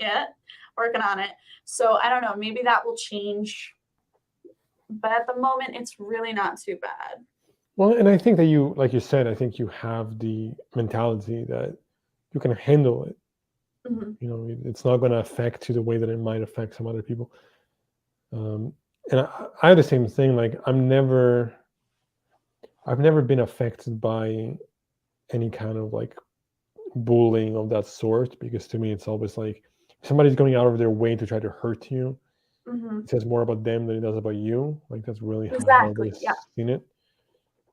yet, working on it. So I don't know, maybe that will change. But at the moment, it's really not too bad. Well, and I think that you, like you said, I think you have the mentality that you can handle it. It's not going to affect you the way that it might affect some other people. And I have the same thing. Like I've never been affected by any kind of like bullying of that sort, because to me it's always like somebody's going out of their way to try to hurt you. It says more about them than it does about you. Like that's really how I've always seen it.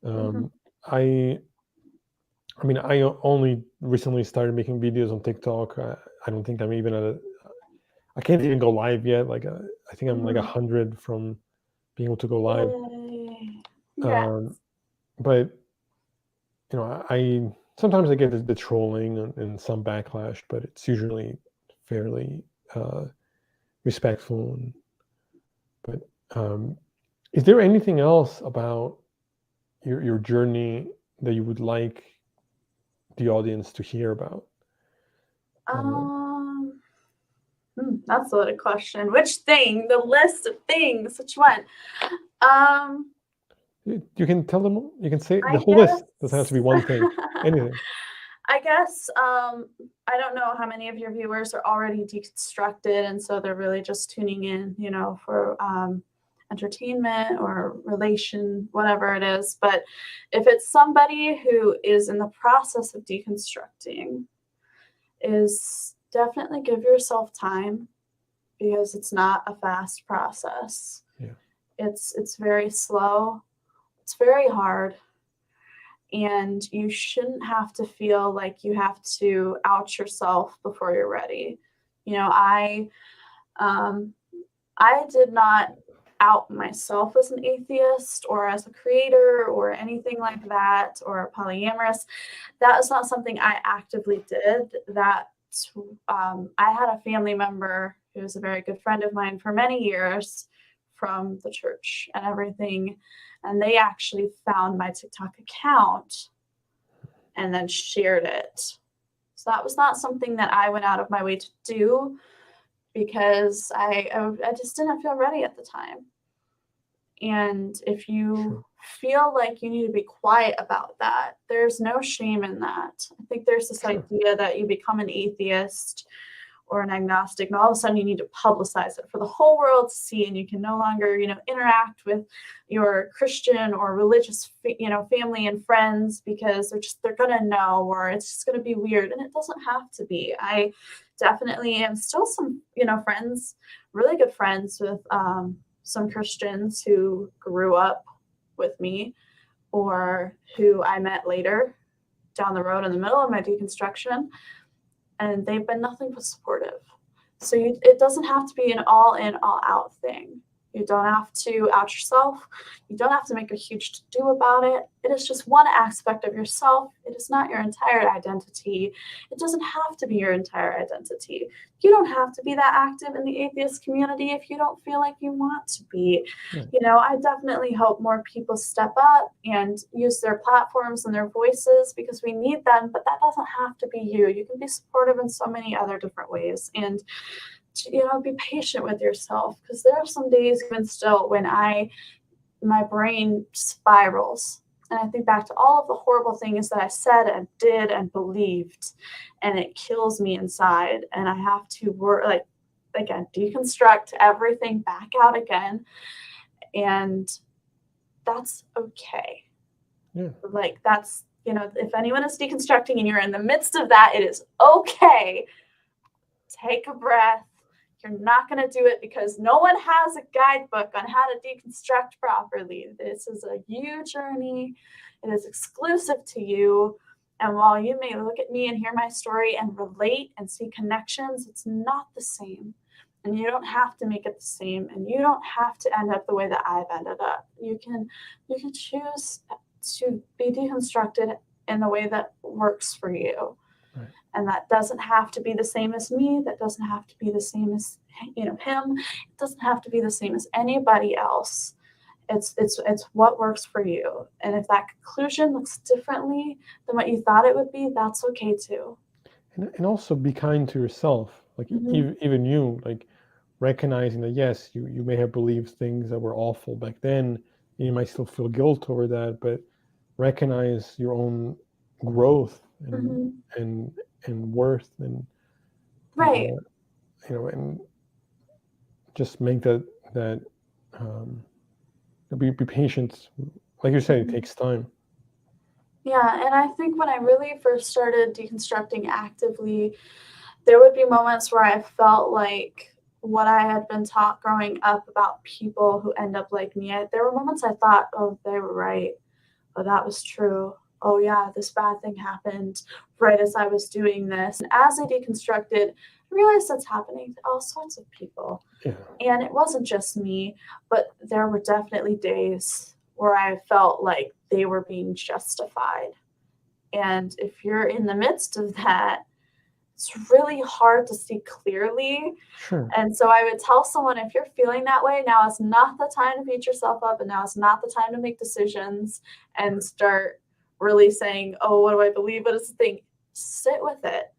I mean, I only recently started making videos on TikTok. I don't think I'm even at I can't even go live yet. Like I think I'm like 100 from being able to go live. But I sometimes I get the trolling and some backlash, but it's usually fairly respectful. But is there anything else about your journey that you would like the audience to hear about? That's a loaded question. Which thing? The list of things. Which one? You can tell them. You can say the whole list. Doesn't have to be one thing. Anything. I guess I don't know how many of your viewers are already deconstructed, and so they're really just tuning in, for entertainment or relation, whatever it is. But if it's somebody who is in the process of deconstructing, is definitely give yourself time, because it's not a fast process. Yeah. It's very slow. It's very hard. And you shouldn't have to feel like you have to out yourself before you're ready. I did not out myself as an atheist or as a creator or anything like that, or polyamorous. That is not something I actively did. I had a family member who was a very good friend of mine for many years from the church and everything. And they actually found my TikTok account and then shared it. So that was not something that I went out of my way to do, because I just didn't feel ready at the time. And if you feel like you need to be quiet about that, there's no shame in that. I think there's this idea that you become an atheist or an agnostic, and all of a sudden you need to publicize it for the whole world to see, and you can no longer, interact with your Christian or religious, family and friends, because they're gonna know, or it's just gonna be weird. And it doesn't have to be. I definitely am still some, friends, really good friends with some Christians who grew up with me, or who I met later down the road in the middle of my deconstruction. And they've been nothing but supportive. So it doesn't have to be an all in, all out thing. You don't have to out yourself. You don't have to make a huge to-do about it. It is just one aspect of yourself. It is not your entire identity. It doesn't have to be your entire identity. You don't have to be that active in the atheist community if you don't feel like you want to be. I definitely hope more people step up and use their platforms and their voices, because we need them, but that doesn't have to be you. You can be supportive in so many other different ways. And be patient with yourself, because there are some days even still when my brain spirals, and I think back to all of the horrible things that I said and did and believed, and it kills me inside, and I have to work, again, deconstruct everything back out again. And that's okay. Yeah. That's, if anyone is deconstructing and you're in the midst of that, it is okay. Take a breath. You're not going to do it because no one has a guidebook on how to deconstruct properly. This is a you journey. It is exclusive to you. And while you may look at me and hear my story and relate and see connections, it's not the same. And you don't have to make it the same. And you don't have to end up the way that I've ended up. You can choose to be deconstructed in the way that works for you. And that doesn't have to be the same as me. That doesn't have to be the same as him. It doesn't have to be the same as anybody else. It's what works for you. And if that conclusion looks differently than what you thought it would be, that's okay too. And also be kind to yourself. Even you, recognizing that yes, you may have believed things that were awful back then, and you might still feel guilt over that, but recognize your own growth and worth, and right, and just make that be patient. Like you said, it takes time. Yeah, and I think when I really first started deconstructing actively, there would be moments where I felt like what I had been taught growing up about people who end up like me, there were moments I thought, oh, they were right. Oh, that was true. Oh, yeah, this bad thing happened right as I was doing this. And as I deconstructed, I realized that's happening to all sorts of people. Yeah. And it wasn't just me, but there were definitely days where I felt like they were being justified. And if you're in the midst of that, it's really hard to see clearly. Sure. And so I would tell someone, if you're feeling that way, now is not the time to beat yourself up, and now is not the time to make decisions and start really saying, oh, what do I believe? What is the thing? Sit with it.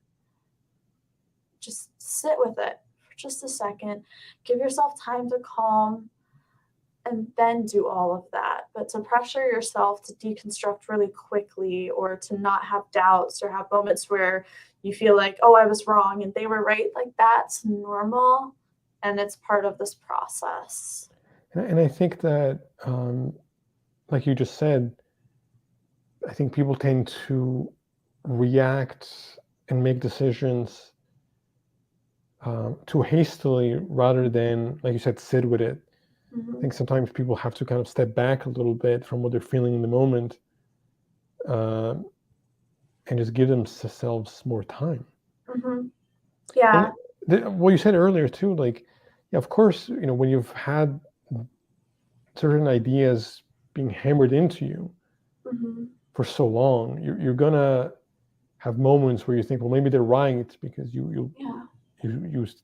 Just sit with it for just a second. Give yourself time to calm and then do all of that. But to pressure yourself to deconstruct really quickly, or to not have doubts, or have moments where you feel like, oh, I was wrong and they were right, like, that's normal and it's part of this process. And I think that, like you just said, I think people tend to react and make decisions too hastily rather than, like you said, sit with it. I think sometimes people have to kind of step back a little bit from what they're feeling in the moment, and just give themselves more time. Yeah. What you said earlier too, like, yeah, of course, when you've had certain ideas being hammered into you for so long, you're gonna have moments where you think, well, maybe they're right, because you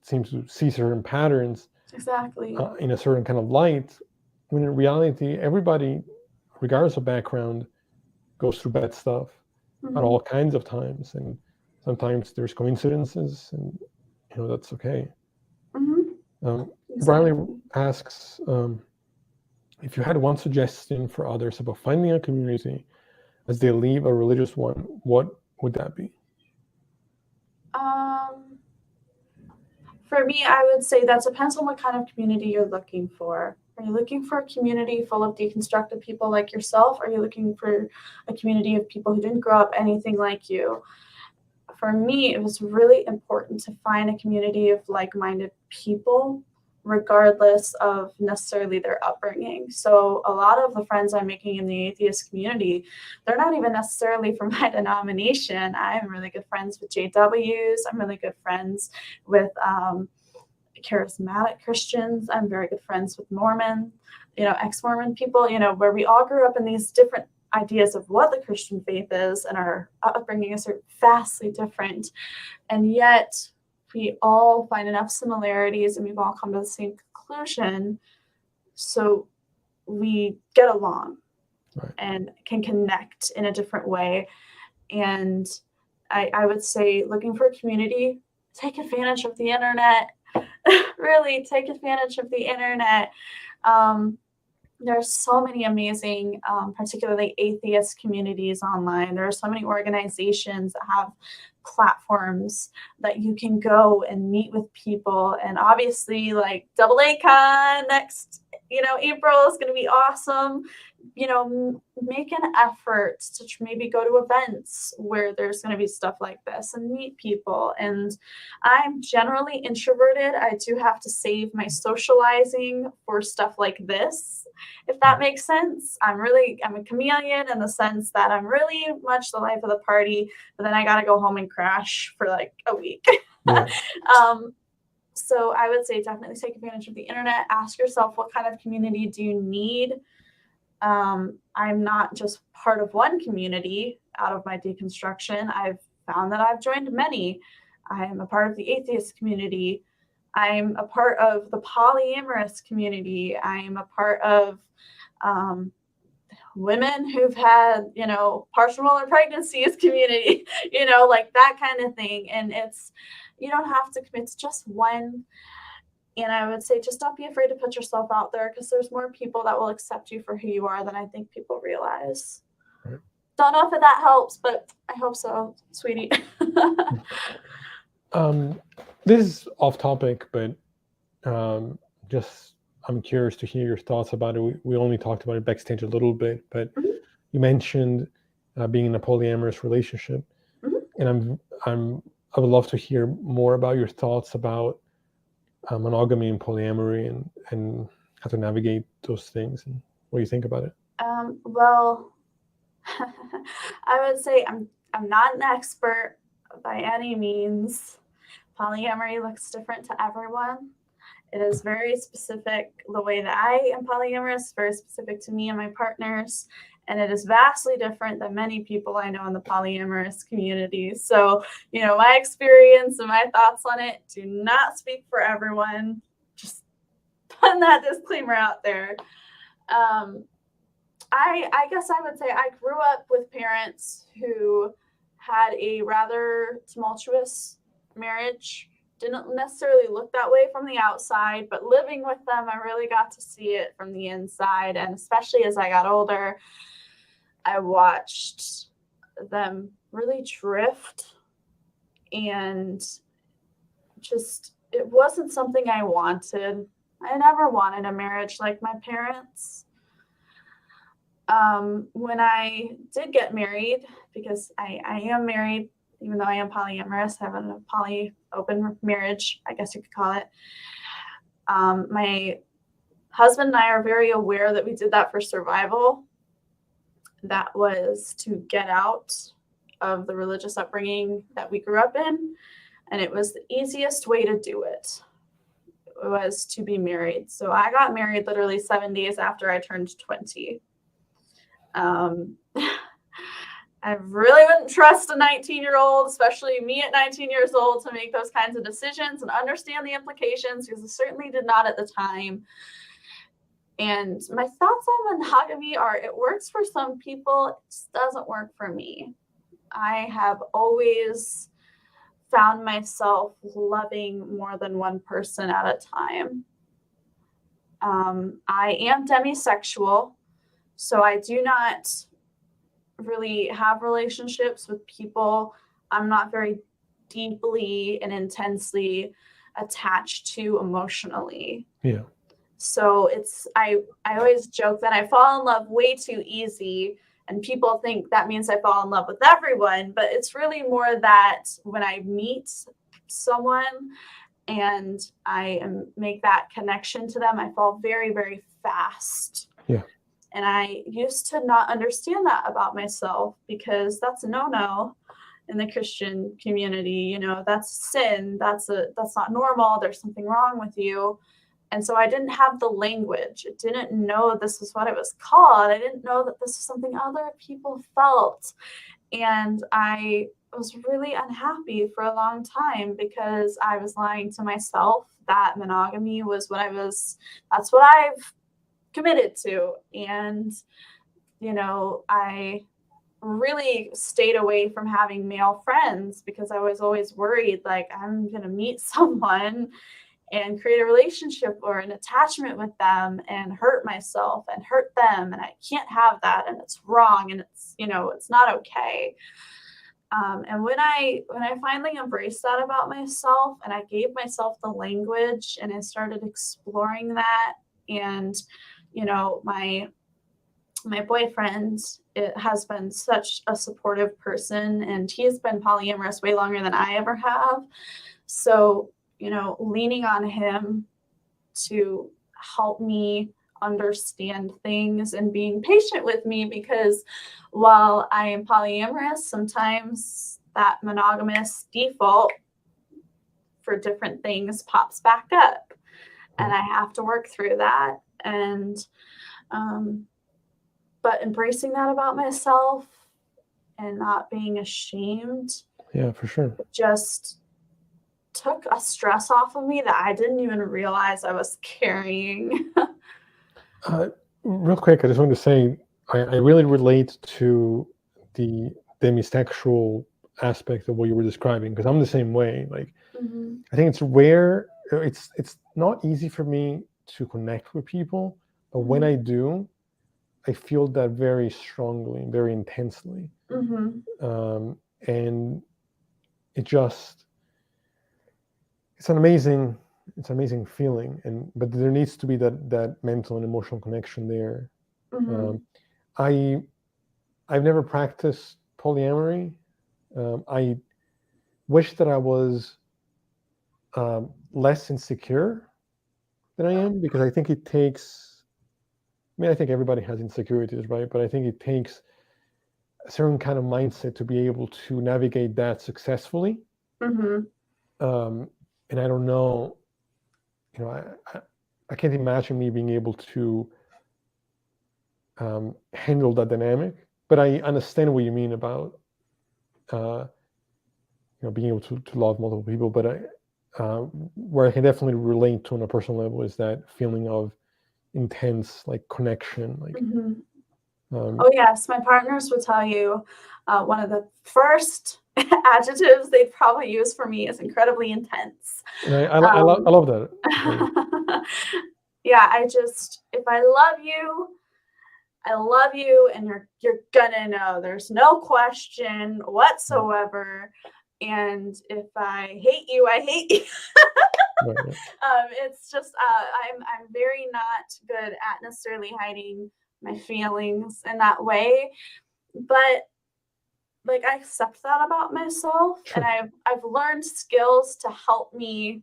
seem to see certain patterns Exactly. in a certain kind of light, when in reality, everybody, regardless of background, goes through bad stuff at all kinds of times, and sometimes there's coincidences, and that's okay. Exactly. Riley asks, if you had one suggestion for others about finding a community as they leave a religious one, what would that be? For me, I would say that depends on what kind of community you're looking for. Are you looking for a community full of deconstructed people like yourself? Or are you looking for a community of people who didn't grow up anything like you? For me, it was really important to find a community of like-minded people, regardless of necessarily their upbringing. So a lot of the friends I'm making in the atheist community, they're not even necessarily from my denomination. I'm really good friends with JWs. I'm really good friends with charismatic Christians. I'm very good friends with Mormon, ex-Mormon people, where we all grew up in these different ideas of what the Christian faith is, and our upbringing is vastly different. And yet we all find enough similarities, and we've all come to the same conclusion. So we get along and can connect in a different way. And I would say, looking for a community, take advantage of the internet. Really take advantage of the internet. There's so many amazing, particularly atheist communities online. There are so many organizations that have platforms that you can go and meet with people. And obviously, like AACon next, April is going to be awesome. Make an effort to maybe go to events where there's going to be stuff like this and meet people. And I'm generally introverted. I do have to save my socializing for stuff like this, if that makes sense. I'm a chameleon in the sense that I'm really much the life of the party, but then I got to go home and crash for like a week. Yeah. So I would say definitely take advantage of the internet. Ask yourself, what kind of community do you need? I'm not just part of one community out of my deconstruction. I've found that I've joined many. I am a part of the atheist community. I'm a part of the polyamorous community. I'm a part of women who've had, partial or pregnancies community, like that kind of thing. And you don't have to commit to just one. And I would say, just don't be afraid to put yourself out there, because there's more people that will accept you for who you are than I think people realize. Right. Don't know if that helps, but I hope so, sweetie. This is off topic, but just I'm curious to hear your thoughts about it. We only talked about it backstage a little bit, but you mentioned being in a polyamorous relationship, and I would love to hear more about your thoughts about monogamy and polyamory, and how to navigate those things, and what you think about it. Well, I would say I'm not an expert by any means, polyamory looks different to everyone. It is very specific. The way that I am polyamorous, very specific to me and my partners. And it is vastly different than many people I know in the polyamorous community. So, my experience and my thoughts on it do not speak for everyone. Just putting that disclaimer out there. I guess I would say I grew up with parents who had a rather tumultuous marriage. Didn't necessarily look that way from the outside, but living with them, I really got to see it from the inside. And especially as I got older, I watched them really drift, and just, it wasn't something I wanted. I never wanted a marriage like my parents. When I did get married, because I am married, even though I am polyamorous, I have a open marriage, I guess you could call it. My husband and I are very aware that we did that for survival. That was to get out of the religious upbringing that we grew up in. And it was the easiest way to do it. It was to be married. So I got married literally 7 days after I turned 20. I really wouldn't trust a 19-year-old, especially me at 19 years old, to make those kinds of decisions and understand the implications, because I certainly did not at the time. And my thoughts on monogamy are, it works for some people, it just doesn't work for me. I have always found myself loving more than one person at a time. I am demisexual, so I do not really have relationships with people I'm not very deeply and intensely attached to emotionally. Yeah. So I always joke that I fall in love way too easy, and people think that means I fall in love with everyone, but it's really more that when I meet someone and I make that connection to them, I fall very, very fast. Yeah. And I used to not understand that about myself, because that's a no-no in the Christian community. That's sin. That's not normal. There's something wrong with you. And so I didn't have the language. I didn't know this was what it was called. I didn't know that this was something other people felt. And I was really unhappy for a long time, because I was lying to myself that monogamy was that's what I've committed to. And I really stayed away from having male friends, because I was always worried, like, I'm gonna meet someone and create a relationship or an attachment with them and hurt myself and hurt them, and I can't have that, and it's wrong, and it's not okay. And when I finally embraced that about myself, and I gave myself the language, and I started exploring that, and my boyfriend, it has been such a supportive person, and he's been polyamorous way longer than I ever have. So, leaning on him to help me understand things and being patient with me, because while I am polyamorous, sometimes that monogamous default for different things pops back up, and I have to work through that. And but embracing that about myself and not being ashamed, Yeah, for sure, just took a stress off of me that I didn't even realize I was carrying. Real quick, I just wanted to say I really relate to the demisexual aspect of what you were describing, because I'm the same way. Like, I think it's rare. It's not easy for me to connect with people, but when I do, I feel that very strongly, very intensely. And it's an amazing feeling. But there needs to be that mental and emotional connection there. I've never practiced polyamory. I wish that I was less insecure than I am, because I think it takes, I think everybody has insecurities, right? But I think it takes a certain kind of mindset to be able to navigate that successfully. and I don't know, I can't imagine me being able to handle that dynamic. But I understand what you mean about being able to love multiple people. But where I can definitely relate to on a personal level is that feeling of intense connection. Oh yes, my partners would tell you one of the first adjectives they'd probably use for me is incredibly intense. And I love that. Yeah, if I love you, and you're gonna know. There's no question whatsoever. And if I hate you, I hate you. Right. It's just I'm very not good at necessarily hiding my feelings in that way, but I accept that about myself, Sure. and I've learned skills to help me,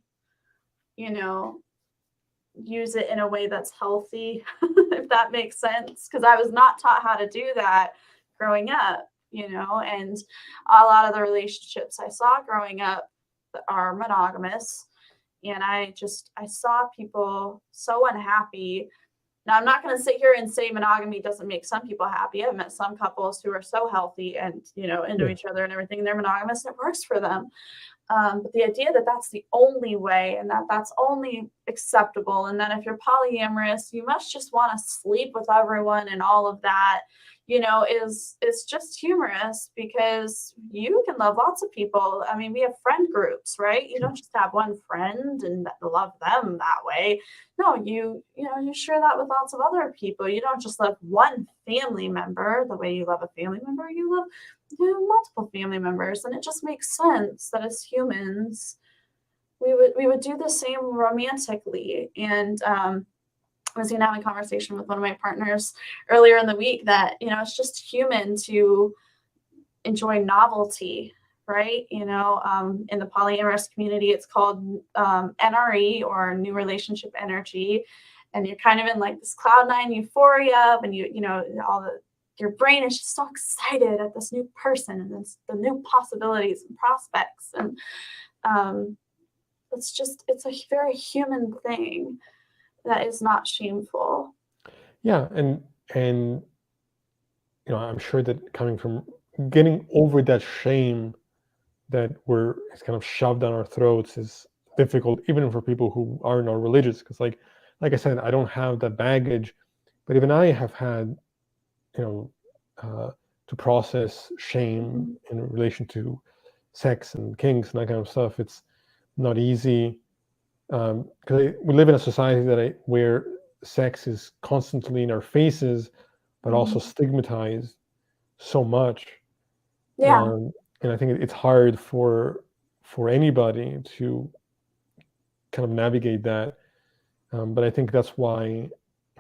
use it in a way that's healthy, if that makes sense, because I was not taught how to do that growing up, and a lot of the relationships I saw growing up are monogamous, and I saw people so unhappy. Now, I'm not going to sit here and say monogamy doesn't make some people happy. I've met some couples who are so healthy and, into each other and everything. They're monogamous and it works for them. But the idea that that's the only way and that that's only acceptable, and that if you're polyamorous, you must just want to sleep with everyone and all of that, is just humorous, because you can love lots of people. I mean, we have friend groups, right? You don't just have one friend and love them that way. No, you share that with lots of other people. You don't just love one family member the way you love a family member. You love multiple family members, and it just makes sense that as humans we would do the same romantically. And I was having a conversation with one of my partners earlier in the week that it's just human to enjoy novelty, right? In the polyamorous community, it's called NRE, or new relationship energy, and you're kind of in this cloud nine euphoria when your brain is just so excited at this new person and the new possibilities and prospects. And it's a very human thing that is not shameful. Yeah, and I'm sure that coming from getting over that shame that it's kind of shoved down our throats is difficult, even for people who are not religious. Because, like I said, I don't have that baggage, but even I have had, to process shame in relation to sex and kinks and that kind of stuff. It's not easy, because we live in a society where sex is constantly in our faces, but also stigmatized so much. Yeah. And I think it's hard for anybody to kind of navigate that. But I think that's why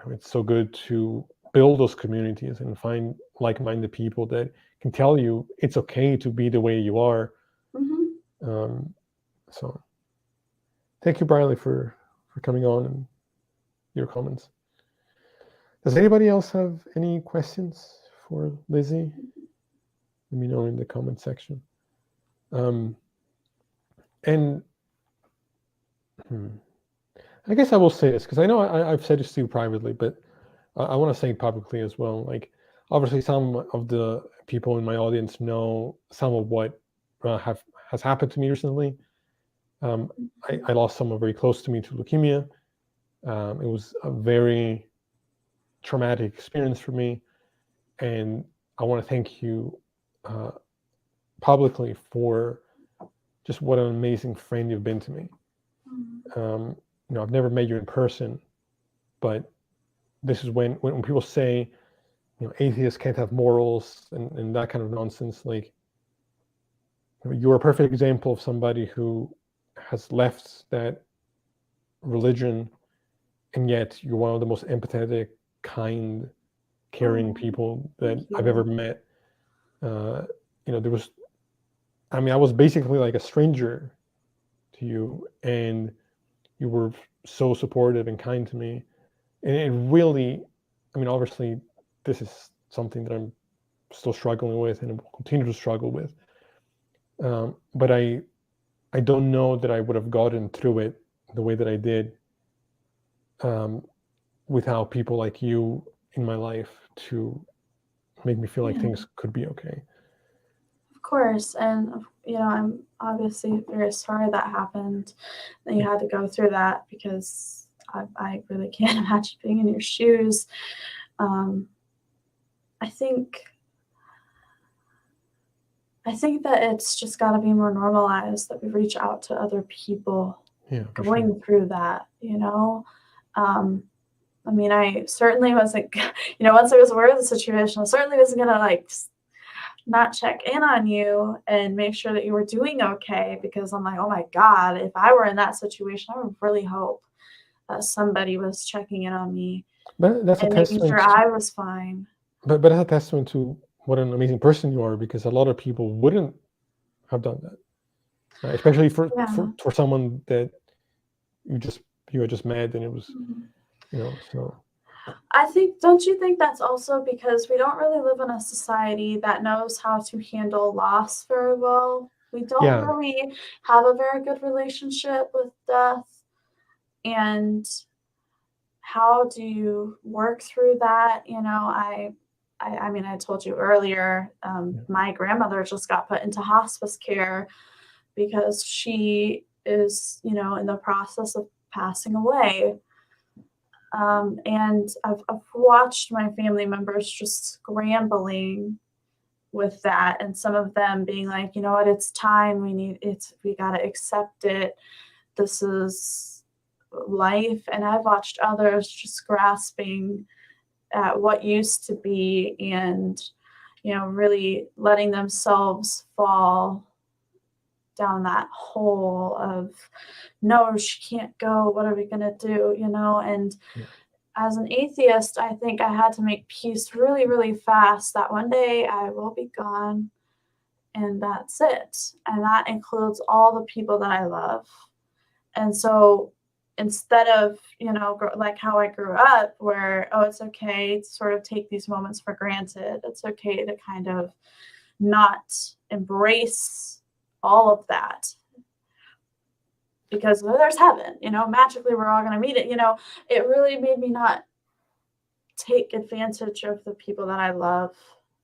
it's so good to build those communities and find like-minded people that can tell you it's okay to be the way you are. So thank you, Briley, for coming on and your comments. Does anybody else have any questions for Lizzie? Let me know in the comment section. And I guess I will say this, because I know I've said this to you privately, but I want to say it publicly as well. Obviously, some of the people in my audience know some of what has happened to me recently. I lost someone very close to me to leukemia. It was a very traumatic experience for me, and I want to thank you publicly for just what an amazing friend you've been to me. I've never met you in person, but this is when people say, atheists can't have morals and that kind of nonsense. You're a perfect example of somebody who has left that religion, and yet you're one of the most empathetic, kind, caring people that I've ever met. I was basically like a stranger to you, and you were so supportive and kind to me. And it really, obviously, this is something that I'm still struggling with and will continue to struggle with. But I I don't know that I would have gotten through it the way that I did without people like you in my life to make me feel like Yeah. things could be okay. Of course, and I'm obviously very sorry that happened, that you had to go through that, because I really can't imagine being in your shoes. Um, I think that it's just got to be more normalized that we reach out to other people Yeah, for going sure. through that. I mean, I certainly wasn't, once I was aware of the situation, I certainly wasn't gonna like not check in on you and make sure that you were doing okay, because I'm like, oh my God, if I were in that situation, I would really hope that somebody was checking in on me But that's a and making sure testament. I was fine. But that's a testament to what an amazing person you are, because a lot of people wouldn't have done that, especially Yeah. for someone that you just you had just met, and it was Mhm. so Don't you think that's also because we don't really live in a society that knows how to handle loss very well? We don't yeah, really have a very good relationship with death. And how do you work through that? I mean, I told you earlier, yeah, my grandmother just got put into hospice care because she is, in the process of passing away. And I've watched my family members just scrambling with that, and some of them being like, you know what, it's time, we got to accept it. This is life. And I've watched others just grasping at what used to be, and really letting themselves fall down that hole of, no, she can't go, what are we going to do, and yeah. as an atheist, I think I had to make peace really, really fast that one day I will be gone, and that's it. And that includes all the people that I love. And so instead of, like how I grew up, where, oh, it's okay to sort of take these moments for granted, it's okay to kind of not embrace all of that, because there's heaven, magically we're all going to meet it. It really made me not take advantage of the people that I love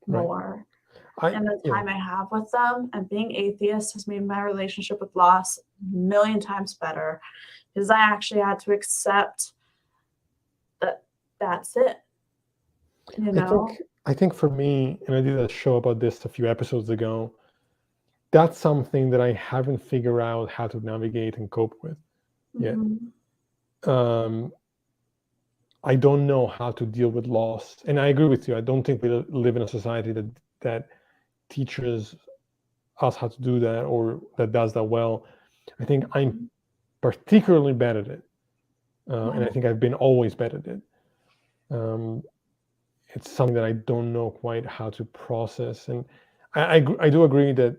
Right. more, I and the yeah. time I have with them. And being atheist has made my relationship with loss a million times better, because I actually had to accept that that's it, you I know? think I think for me, and I did a show about this a few episodes ago. That's something that I haven't figured out how to navigate and cope with yet. Mhm. Um, I don't know how to deal with loss, and I agree with you. I don't think we live in a society that teaches us how to do that, or that does that well. I think I'm Mhm. particularly bad at it, and Yeah. I think I've been always bad at it. Um, it's something that I don't know quite how to process, and I do agree that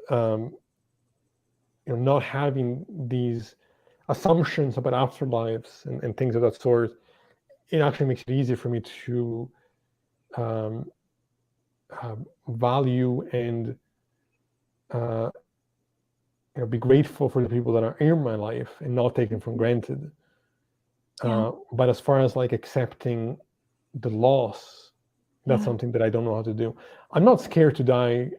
um, not having these assumptions about afterlives and things of that sort, it actually makes it easier for me to um, value and uh, be grateful for the people that are in my life and not take them for granted. Yeah. But as far as like accepting the loss, that's Yeah. something that I don't know how to do. I'm not scared to die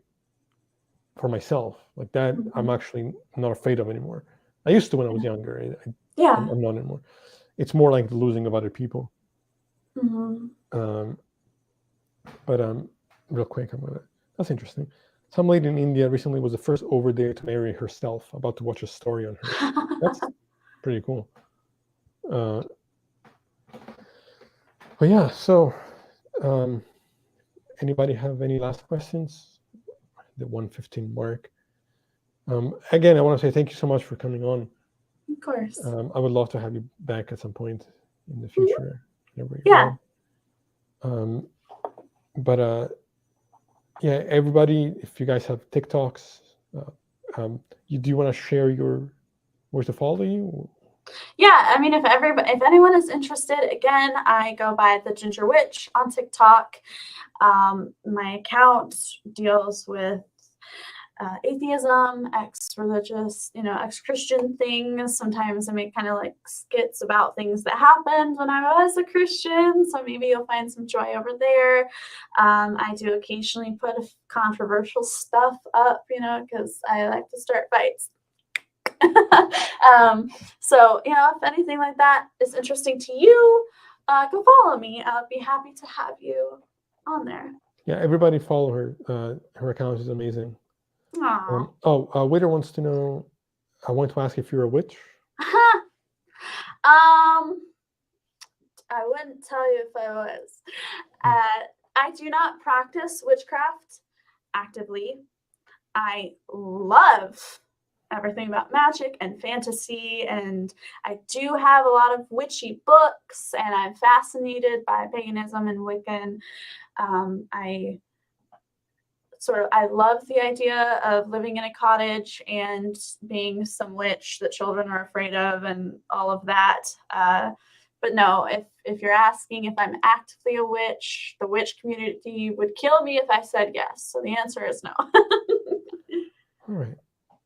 for myself like that. I'm Mhm. actually not afraid of anymore. I used to when I was younger. Yeah. I'm not anymore. It's more like the losing of other people. Mhm. Um, but real quick, That's interesting. Some lady in India recently was the first over there to marry herself. About to watch a story on her. That's pretty cool. Uh, but yeah, so um, anybody have any last questions? The 1:15 mark. Again, I want to say thank you so much for coming on. Of course. I would love to have you back at some point in the Mhm. future, whenever you're Yeah. well. Um, but yeah, everybody, if you guys have TikToks, uh, do you want to share where to follow you? Yeah, I mean, if anyone is interested, again, I go by the Ginger Witch on TikTok. My account deals with atheism, ex-religious, ex-Christian things. Sometimes I make kind of like skits about things that happened when I was a Christian, so maybe you'll find some joy over there. I do occasionally put controversial stuff up, because I like to start fights. So, if anything like that is interesting to you, go follow me. I'll be happy to have you on there. Yeah, everybody follow her. Her account is amazing. Aww. Waiter wants to know, I want to ask if you're a witch. I wouldn't tell you if I was. I do not practice witchcraft actively. I love everything about magic and fantasy, and I do have a lot of witchy books, and I'm fascinated by paganism and Wiccan. I love the idea of living in a cottage and being some witch that children are afraid of and all of that. But no, if you're asking if I'm actively a witch, the witch community would kill me if I said yes. So the answer is no. All right.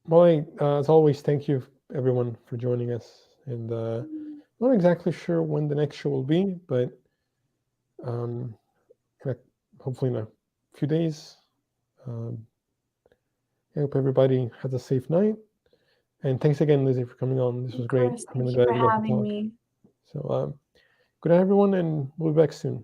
Molly, as always, thank you everyone for joining us. And not exactly sure when the next show will be, but hopefully in a few days. I hope everybody has a safe night. And thanks again, Lizzie, for coming on. This was great. Thank you for having me. So good night, everyone, and we'll be back soon.